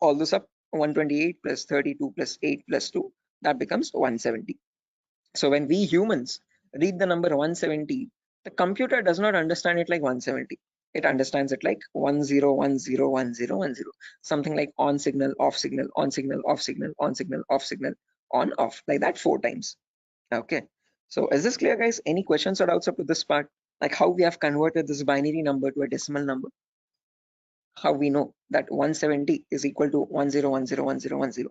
all this up, 128 plus 32 plus 8 plus 2, that becomes 170. So when we humans read the number 170, the computer does not understand it like 170. It understands it like 10101010, something like on signal, off signal, on signal, off signal, on signal, off signal, on, off, like that 4 times. Okay. So is this clear, guys? Any questions or doubts up to this part? Like how we have converted this binary number to a decimal number? How we know that 170 is equal to 10101010?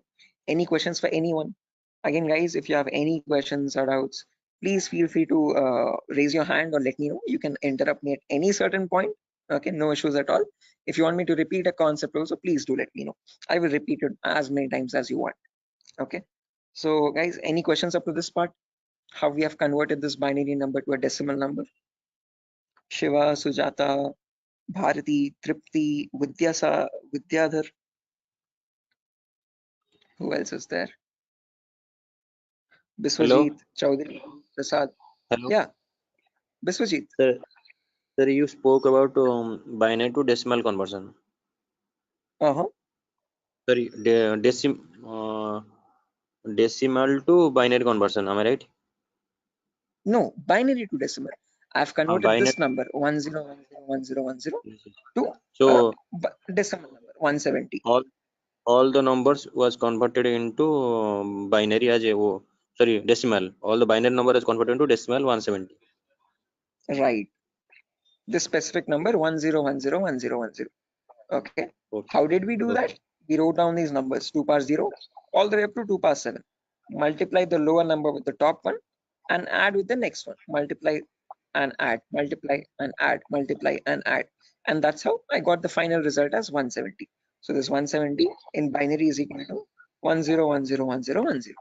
Any questions for anyone? Again, guys, if you have any questions or doubts, please feel free to raise your hand or let me know. You can interrupt me at any certain point. Okay, no issues at all. If you want me to repeat a concept also, please do let me know. I will repeat it as many times as you want. Okay, so guys, any questions up to this part? How we have converted this binary number to a decimal number? Shiva, Sujata, Bharati, Tripti, Vidyadhar. Who else is there?
Hello.
Biswajit, Chaudhary, Prasad.
Hello.
Yeah, Biswajit.
Sir, you spoke about binary to decimal conversion. Sorry, decimal to binary conversion. Am I right?
No, binary to decimal. I've converted
Binary.
this number 10101010 to
So
decimal number 170.
all the numbers was converted into binary as a decimal. All the binary number is converted into decimal 170.
Right. This specific number 10101010. Okay. How did we do that? We wrote down these numbers 2 power 0 all the way up to 2 power 7. Multiply the lower number with the top one and add with the next one. Multiply and add, multiply and add, multiply and add. And that's how I got the final result as 170. So this 170 in binary is equal to 10101010.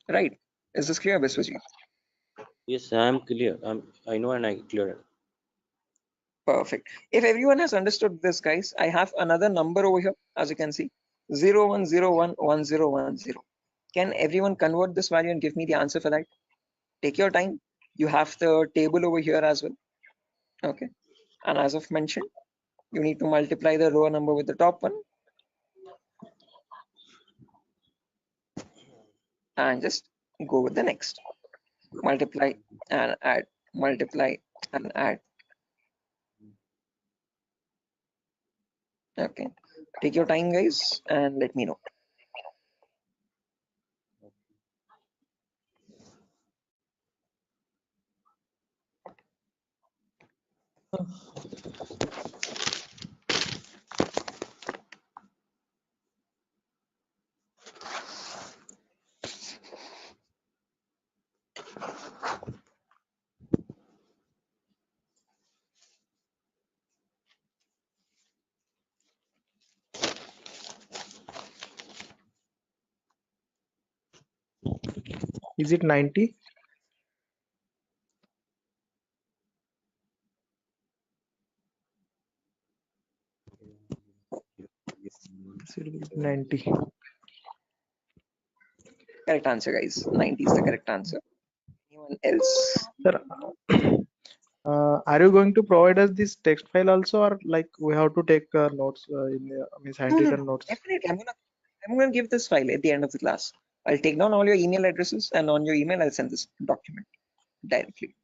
Right. Is this clear, Biswajit?
Yes, I am clear. I know and I clear.
Perfect. If everyone has understood this, guys, I have another number over here, as you can see, 01011010. Can everyone convert this value and give me the answer for that? Take your time. You have the table over here as well. Okay. And as I've mentioned, you need to multiply the row number with the top one. And just go with the next. Multiply and add, multiply and add. Okay. Take your time, guys, and let me know.
Is it 90? Should be 90.
Correct answer, guys. 90 is the correct answer. Anyone else?
Sir, are you going to provide us this text file also, or like we have to take notes in means handwritten notes?
Definitely. I'm gonna give this file at the end of the class. I'll take down all your email addresses, and on your email I'll send this document directly.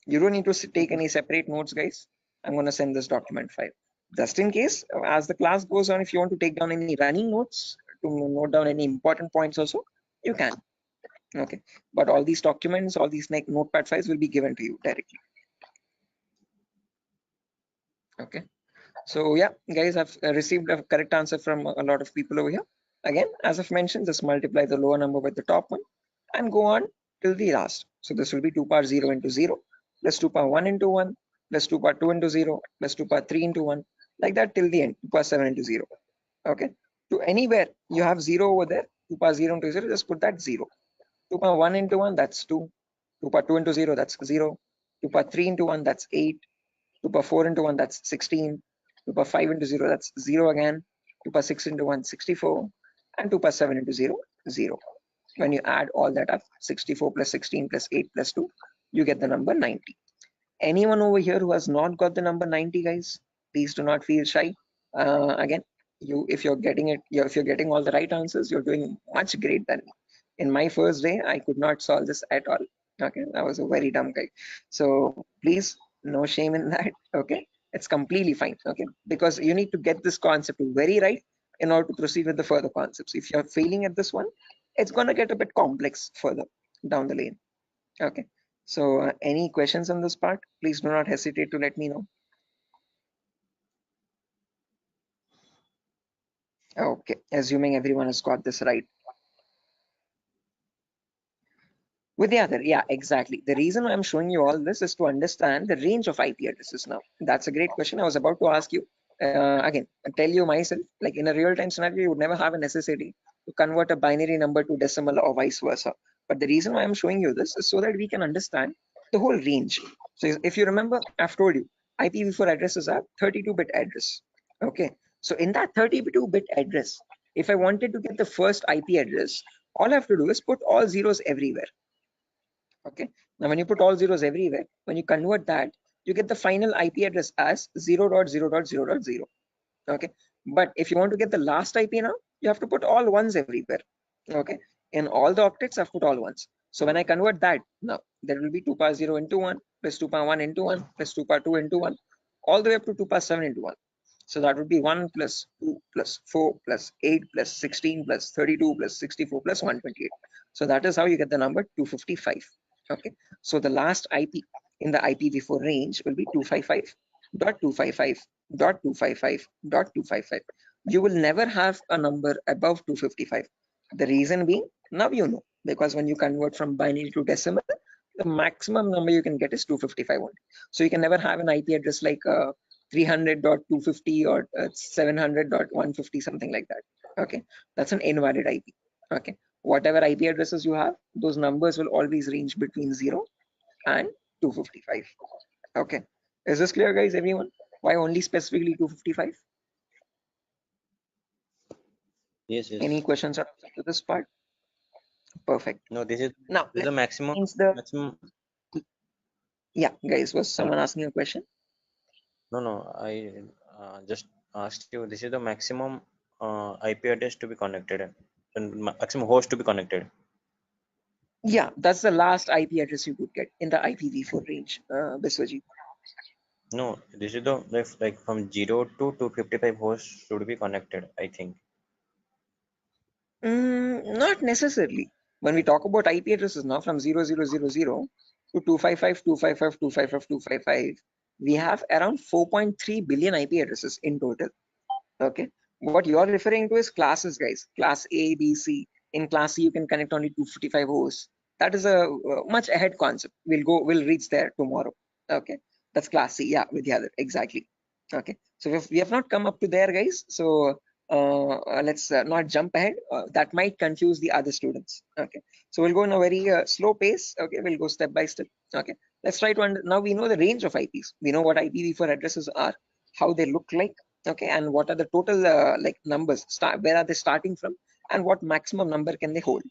You don't need to take any separate notes, guys. I'm gonna send this document file. Just in case, as the class goes on, if you want to take down any running notes to note down any important points also, you can. Okay. But all these documents, all these notepad files will be given to you directly. Okay. So yeah, guys, I've received a correct answer from a lot of people over here. Again, as I've mentioned, just multiply the lower number with the top one and go on till the last. So this will be 2 power 0 into 0 plus 2 power 1 into 1 plus 2 power 2 into 0 plus 2 power 3 into 1, like that till the end, 2 power 7 into 0. Okay. To anywhere you have 0 over there, 2 power 0 into 0, just put that 0. 2 power 1 into 1, that's 2. 2 power 2 into 0, that's 0. 2 power 3 into 1, that's 8. 2 power 4 into 1, that's 16. 2 power 5 into 0, that's 0 again. 2 power 6 into 1, 64. And 2 power 7 into 0, 0. When you add all that up, 64 plus 16 plus 8 plus 2, you get the number 90. Anyone over here who has not got the number 90, guys, please do not feel shy. Again, if you're getting all the right answers, you're doing much great than me. In my first day, I could not solve this at all. Okay, I was a very dumb guy. So please, no shame in that. Okay, it's completely fine. Okay, because you need to get this concept very right in order to proceed with the further concepts. If you're failing at this one, it's gonna get a bit complex further down the lane. Okay, so any questions on this part, please do not hesitate to let me know. Okay, assuming everyone has got this right. With the other, yeah, exactly. The reason I'm showing you all this is to understand the range of IP addresses now. That's a great question. I was about to ask you. Again, I tell you myself, like in a real-time scenario, you would never have a necessity to convert a binary number to decimal or vice versa. But the reason why I'm showing you this is so that we can understand the whole range. So if you remember, I've told you, IPv4 addresses are 32-bit address. Okay, so in that 32-bit address, if I wanted to get the first IP address, all I have to do is put all zeros everywhere. Okay, now when you put all zeros everywhere, when you convert that, you get the final IP address as 0.0.0.0. Okay, but if you want to get the last IP now, you have to put all ones everywhere. Okay, in all the octets I've put all ones. So when I convert that, now there will be 2 power 0 into 1 plus 2 power 1 into 1 plus 2 power 2 into 1 all the way up to 2 power 7 into 1. So that would be 1 plus 2 plus 4 plus 8 plus 16 plus 32 plus 64 plus 128. So that is how you get the number 255. Okay, so the last IP in the IPv4 range will be 255.255.255.255. You will never have a number above 255. The reason being, now you know, because when you convert from binary to decimal, the maximum number you can get is 255 only. So you can never have an IP address like 300.250 or 700.150, something like that. Okay, that's an invalid IP. Okay, whatever IP addresses you have, those numbers will always range between 0 and 255. Okay, is this clear, guys? Everyone, why only specifically 255?
Yes, yes.
Any questions to this part? Perfect.
No, this is
Now
the maximum. Maximum.
Yeah, guys, was someone asking a question?
No, I just asked you. This is the maximum IP address to be connected, and maximum host to be connected.
Yeah, that's the last IP address you could get in the IPv4 range, Biswajit.
No, this is the like from 0 to 255 hosts should be connected, I think.
Not necessarily. When we talk about IP addresses now from 0000 to 255, 255, 255, 255, we have around 4.3 billion IP addresses in total. Okay. What you're referring to is classes, guys. Class A, B, C. In class C, you can connect only 255 hosts. That is a much ahead concept. We'll reach there tomorrow. Okay. That's class C. Yeah, Vidyadhar. Exactly. Okay. So we have not come up to there, guys. So let's not jump ahead. That might confuse the other students. Okay. So we'll go in a very slow pace. Okay. We'll go step by step. Okay. Let's try to now we know the range of IPs. We know what IPv4 addresses are, how they look like. Okay, and what are the total like numbers, where are they starting from, and what maximum number can they hold.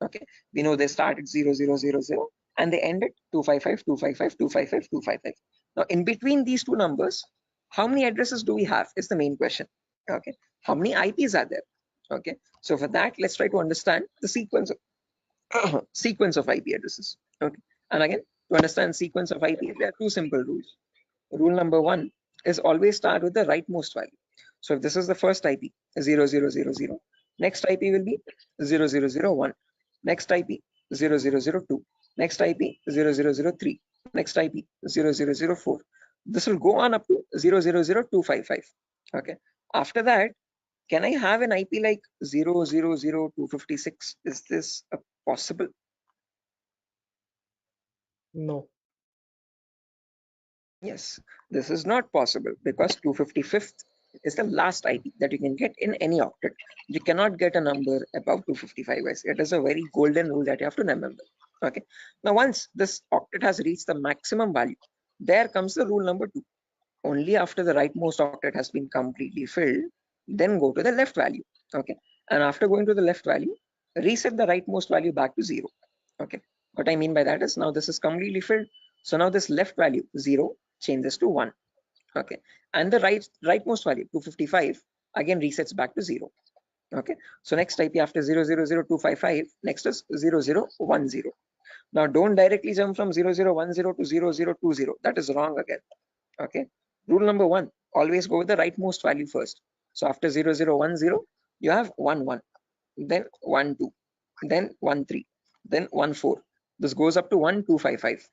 Okay, we know they start at 0000 and they end at 255, 255, 255, 255. Now in between these two numbers, how many addresses do we have is the main question. Okay, how many IPs are there? Okay, so for that, let's try to understand the sequence of sequence of IP addresses. Okay, and again, to understand sequence of IP, there are two simple rules. Rule number one is always start with the rightmost value. So if this is the first IP, 0000, next IP will be 0001, next IP 0002, next IP 0003, next IP 0004. This will go on up to 000255. Okay. After that, can I have an IP like 000256? Is this possible?
No.
Yes, this is not possible because 255th is the last IP that you can get in any octet. You cannot get a number above 255, guys. It is a very golden rule that you have to remember. Okay. Now, once this octet has reached the maximum value, there comes the rule number two. Only after the rightmost octet has been completely filled, then go to the left value. Okay. And after going to the left value, reset the rightmost value back to 0. Okay. What I mean by that is now this is completely filled. So now this left value 0 changes to 1. Okay. And the rightmost value 255 again resets back to 0. Okay. So next IP after 000255, next is 0010. Now don't directly jump from 0010 to 0020. That is wrong again. Okay. Rule number one, always go with the rightmost value first. So after 0010, you have 11, then 12, then 13, then 14. This goes up to 1255.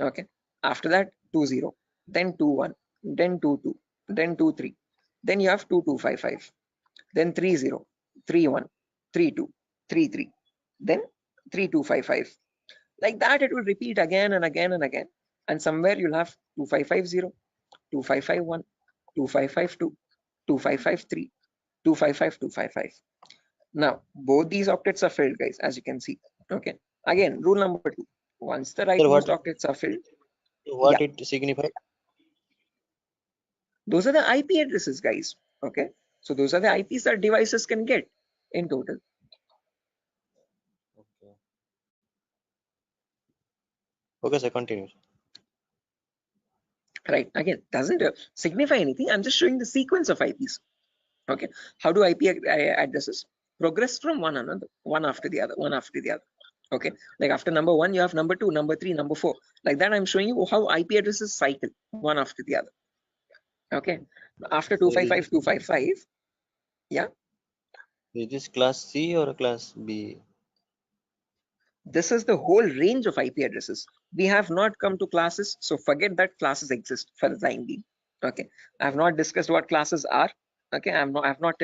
Okay. After that, 20, then 21, then 22, then 23. Then you have 2255, then 30, 31, 32, 33, then 3255. Like that, it will repeat again and again and again. And somewhere you'll have 2550, 2551, 2552, 2553, 255, 255. Now, both these octets are filled, guys, as you can see. Okay. Again, rule number two. Once the rightmost octets are filled,
what it signifies?
Those are the IP addresses, guys. Okay. So those are the IPs that devices can get in total.
Okay. Okay, so continue.
Right. Again, doesn't signify anything. I'm just showing the sequence of IPs. Okay. How do IP addresses progress from one another, one after the other, one after the other? Okay. Like after number one, you have number two, number three, number four. Like that, I'm showing you how IP addresses cycle one after the other. Okay. After 255, 255. Yeah.
Is this class C or class B?
This is the whole range of IP addresses. We have not come to classes, so forget that classes exist for the time being. Okay, I have not discussed what classes are. Okay, I have not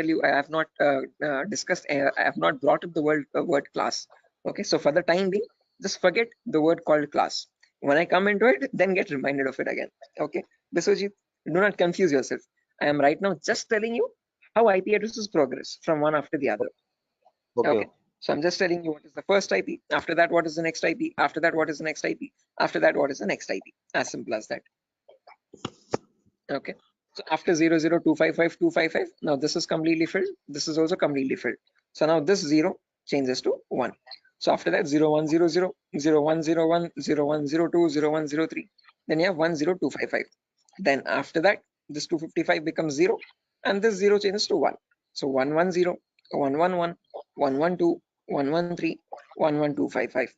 discussed. I have not brought up the word class. Okay, so for the time being, just forget the word called class. When I come into it, then get reminded of it again. Okay, Biswajit, do not confuse yourself. I am right now just telling you how IP addresses progress from one after the other. Okay. So I'm just telling you what is the first IP. After that, what is the next IP? After that, what is the next IP? After that, what is the next IP? As simple as that. Okay. So after 00255, now this is completely filled. This is also completely filled. So now this 0 changes to 1. So after that, 0100, 0101, 0102, 0103. Then you have 10255. Then after that, this 255 becomes 0 and this 0 changes to 1. So 110, 111, 112, 113, 11255.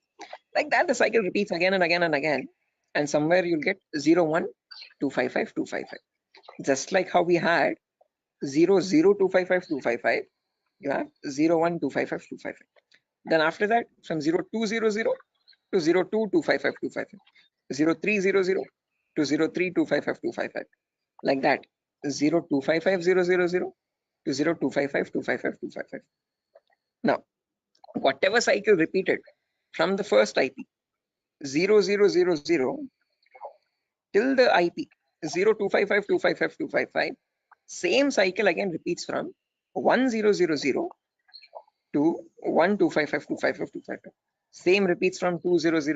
Like that, the cycle repeats again and again and again. And somewhere you'll get 01 255.255. Just like how we had 0.0255.255, you have 0.1.255.255. Then after that, from 0.200 to 0.2255255, 0.300 to 0.3255255, like that, 0.255000 to 0.255255255. Now, whatever cycle repeated from the first IP 0000 till the IP 0.255255255, same cycle again repeats from 1000 to 1.255255255. Same repeats from 2000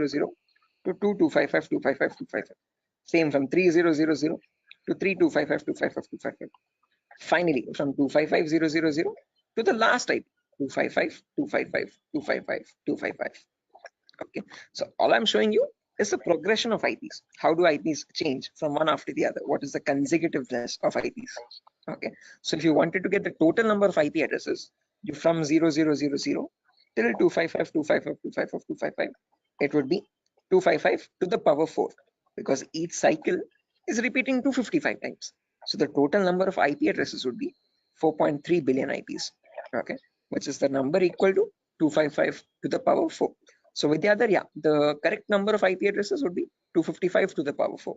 to 2.255255255. Same from 3000 to 3.255255255. Finally, from 255.000 to the last IP 255.255.255.255. Okay, so all I'm showing you is the progression of IPs. How do IPs change from one after the other? What is the consecutiveness of IPs? Okay, so if you wanted to get the total number of IP addresses, you from 0000 till 255.255.255.255, it would be 255 to the power 4, because each cycle is repeating 255 times. So the total number of IP addresses would be 4.3 billion IPs. Okay, which is the number equal to 255 to the power 4. So with the other, yeah, the correct number of IP addresses would be 255 to the power 4.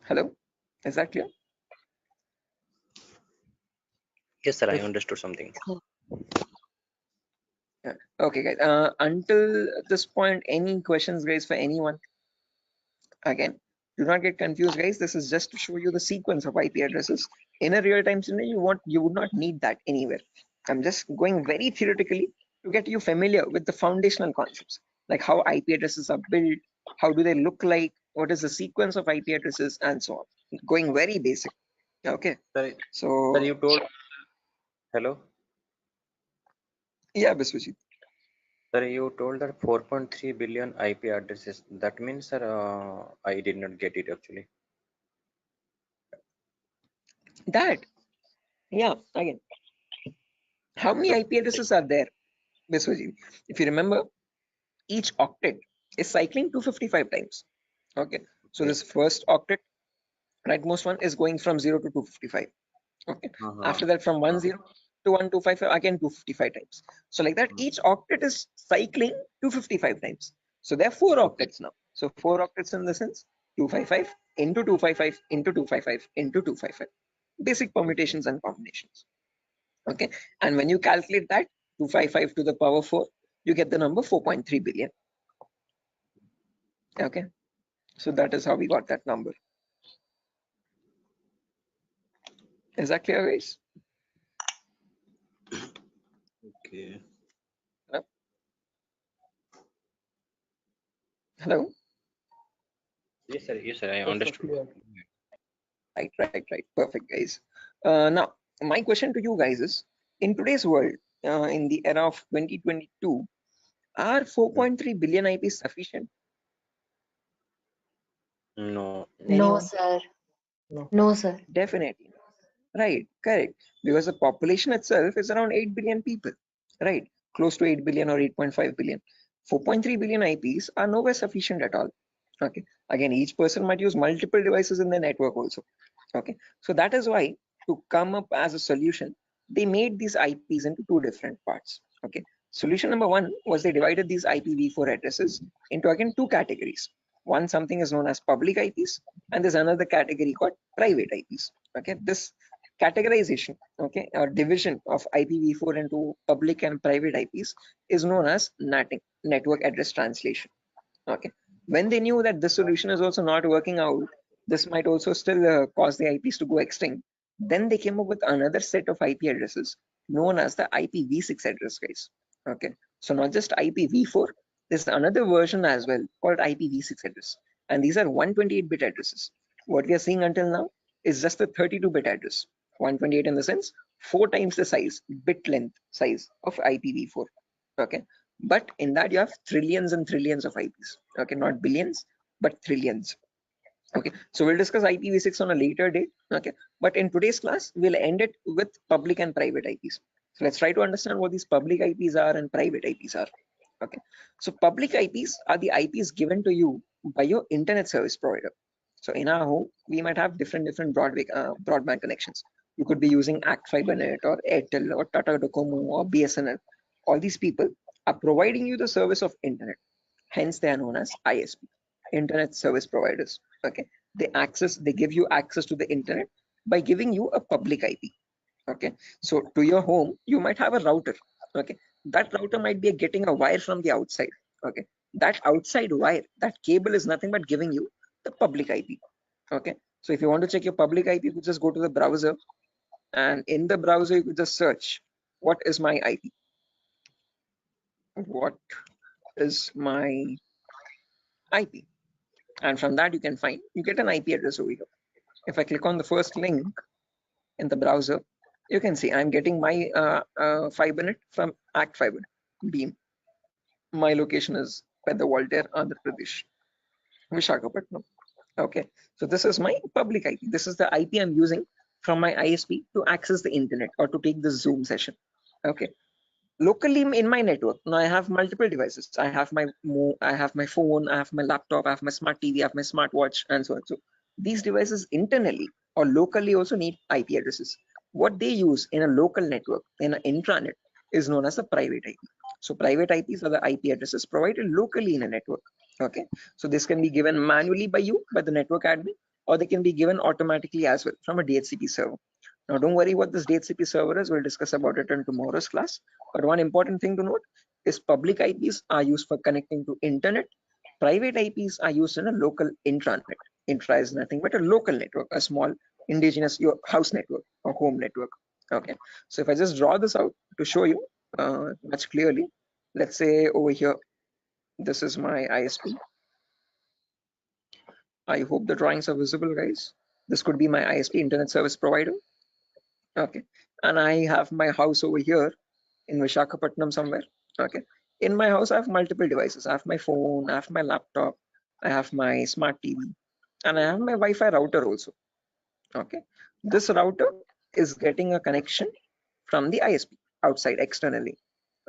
Hello, is that clear?
Yes, sir. I understood something.
Yeah. Okay, guys. Until this point, any questions, guys, for anyone? Again, do not get confused, guys. This is just to show you the sequence of IP addresses. In a real-time scenario, you would not need that anywhere. I'm just going very theoretically to get you familiar with the foundational concepts, like how IP addresses are built, how do they look like, what is the sequence of IP addresses, and so on. Going very basic. Okay.
Sir,
So,
sir, you told. Hello.
yeah, Biswajit.
Sir, you told that 4.3 billion IP addresses. That means, sir, I did not get it actually.
That, yeah, again, how many IP addresses are there, Biswajit? If you remember, each octet is cycling 255 times. Okay, so this first octet, rightmost one, is going from 0 to 255. Okay, after that from 10 to 1255, again 255 times. So like that, each octet is cycling 255 times. So there are 4 octets now. So 4 octets in the sense 255 into 255 into 255 into 255. Basic permutations and combinations. Okay, and when you calculate that 255 to the power 4, you get the number 4.3 billion. Okay, so that is how we got that number. Is that clear, guys?
Okay.
Hello?
Yes, sir. Yes, sir. I understood.
Right. Perfect, guys. Now, my question to you guys is, in today's world, in the era of 2022, are 4.3 billion IPs sufficient?
No.
No, sir. No, sir.
Definitely. Right, correct. Because the population itself is around 8 billion people, right? Close to 8 billion or 8.5 billion. 4.3 billion IPs are nowhere sufficient at all. Okay. Again, each person might use multiple devices in the network also. Okay. So that is why, to come up as a solution, they made these IPs into 2 different parts. Okay. Solution number 1 was they divided these IPv4 addresses into again 2 categories. One, something is known as public IPs, and there's another category called private IPs. Okay. This categorization, okay, or division of IPv4 into public and private IPs is known as NATing, network address translation. Okay, when they knew that this solution is also not working out, this might also still cause the IPs to go extinct, then they came up with another set of IP addresses known as the IPv6 address, guys. Okay, so not just IPv4, there's another version as well called IPv6 address, and these are 128-bit addresses. What we are seeing until now is just a 32-bit address. 128 in the sense 4 times the size, bit length size of IPv4. Okay, but in that you have trillions and trillions of IPs. Okay, not billions, but trillions. Okay, so we'll discuss IPv6 on a later date. Okay, but in today's class, we'll end it with public and private IPs. So let's try to understand what these public IPs are and private IPs are. Okay, so public IPs are the IPs given to you by your internet service provider. So in our home, we might have different broadband connections. You could be using Act FiberNet or Airtel or Tata Docomo or BSNL. All these people are providing you the service of internet. Hence, they are known as ISP, internet service providers. Okay, they give you access to the internet by giving you a public IP. Okay, so to your home, you might have a router. Okay, that router might be getting a wire from the outside. Okay, that outside wire, that cable is nothing but giving you the public IP. Okay, so if you want to check your public IP, you could just go to the browser, and in the browser you could just search what is my IP. What is my IP? And from that you get an IP address over here. If I click on the first link in the browser, you can see I'm getting my FiberNet from Act Fiber Beam. My location is Pedawalter, Andhra Pradesh, Vishakhapatnam. Okay, so this is my public IP. This is the IP I'm using from my ISP to access the internet or to take the Zoom session. Okay, locally in my network, now I have multiple devices. I have my phone, I have my laptop, I have my smart TV, I have my smartwatch, and so on. So these devices internally or locally also need IP addresses. What they use in a local network, in an intranet, is known as a private IP. So private IPs are the IP addresses provided locally in a network. Okay, so this can be given manually by you, by the network admin, or they can be given automatically as well from a DHCP server. Now, don't worry what this DHCP server is. We'll discuss about it in tomorrow's class. But one important thing to note is public IPs are used for connecting to internet. Private IPs are used in a local intranet. Intra is nothing but a local network, a small indigenous your house network or home network. Okay, so if I just draw this out to show you much clearly, let's say over here, this is my ISP. I hope the drawings are visible, guys. This could be my ISP, internet service provider. Okay, and I have my house over here in Vishakhapatnam somewhere. Okay, in my house I have multiple devices. I have my phone, I have my laptop, I have my smart TV, and I have my Wi-Fi router also. Okay, this router is getting a connection from the ISP outside externally.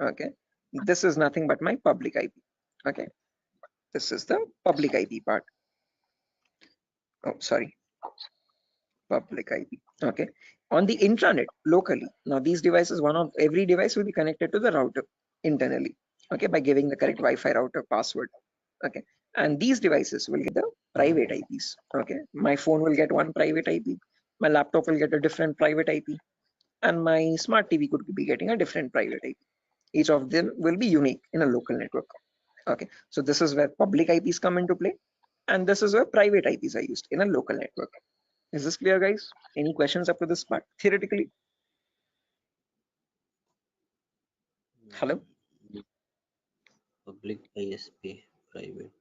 Okay, this is nothing but my public IP. Okay, this is the public IP part. Oh, sorry, public IP. Okay, on the intranet locally, now these devices, every device will be connected to the router internally. Okay, by giving the correct Wi-Fi router password. Okay, and these devices will get the private IPs. Okay, my phone will get one private IP, my laptop will get a different private IP, and my smart TV could be getting a different private IP. Each of them will be unique in a local network. Okay, so this is where public IPs come into play, and this is where private IPs are used in a local network. Is this clear, guys? Any questions up to this part theoretically? Hello?
Public ISP, private.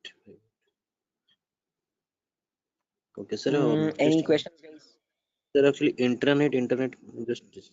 Okay, sir.
Any questions, guys?
Sir, actually, internet, just.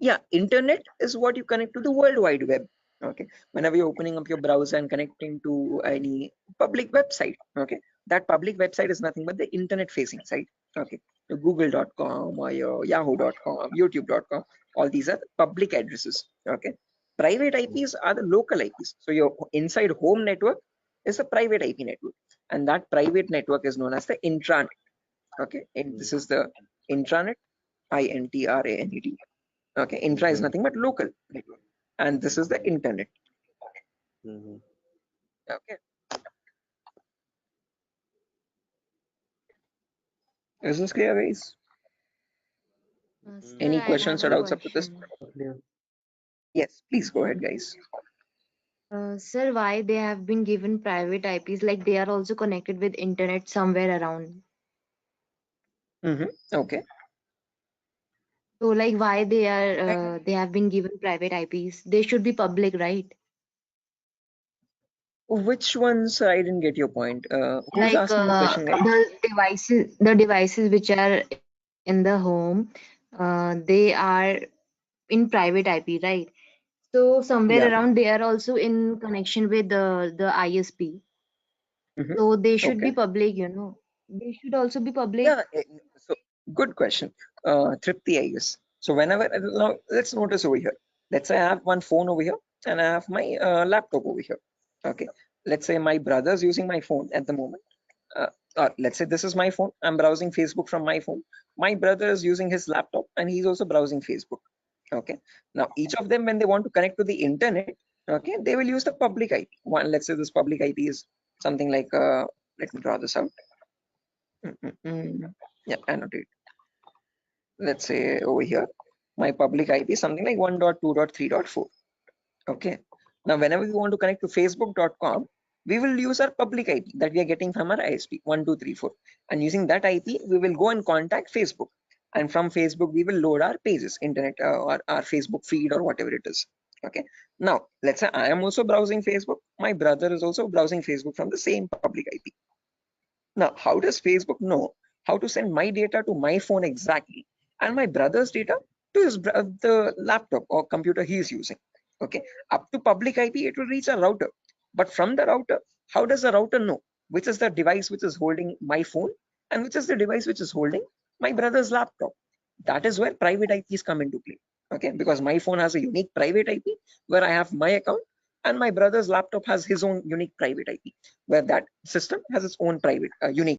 Yeah, internet is what you connect to the World Wide Web. Okay, whenever you're opening up your browser and connecting to any public website, okay, that public website is nothing but the internet facing site. Okay, your google.com or your yahoo.com, youtube.com, all these are the public addresses. Okay, private IPs are the local IPs. So your inside home network is a private IP network, and that private network is known as the intranet. Okay, and this is the intranet, INTRANET. Okay, intra is nothing but local network, and this is the internet. Okay, is this clear, guys?
Sir,
Any
I
questions or
have a
doubts up to this?
question.
Yes, please go ahead, guys.
Sir, why they have been given private IPs? Like they are also connected with internet somewhere around.
Okay.
So like why they have been given private IPs? They should be public, right?
Which ones? I didn't get your point. Who's
Like
asking the question, guys?
the devices which are in the home, they are in private IP, right? So somewhere
Yeah.
around they are also in connection with the ISP. So they should be
Okay.
public, you know. They should also be public.
Yeah. So good question, Tripti, I guess. So whenever now let's notice over here. Let's say I have one phone over here and I have my laptop over here. Okay. let's say my brother's using my phone at the moment, or let's say this is my phone, I'm browsing Facebook from my phone. My brother is using his laptop and he's also browsing Facebook. Okay, now each of them, when they want to connect to the internet, okay, they will use the public IP. One, let's say this public IP is something like, let me draw this out. Yeah, annotate. Let's say over here, my public IP is something like 1.2.3.4. Okay, now whenever we want to connect to facebook.com, we will use our public IP that we are getting from our ISP 1234, and using that IP we will go and contact Facebook, and from Facebook we will load our pages, internet or our Facebook feed or whatever it is. Okay, now let's say I am also browsing Facebook, my brother is also browsing Facebook from the same public IP. Now how does Facebook know how to send my data to my phone exactly, and my brother's data to his the laptop or computer he is using? Okay, up to public IP it will reach a router, but from the router, how does the router know which is the device which is holding my phone and which is the device which is holding my brother's laptop? That is where private IPs come into play. Okay, because my phone has a unique private IP where I have my account, and my brother's laptop has his own unique private IP where that system has its own private unique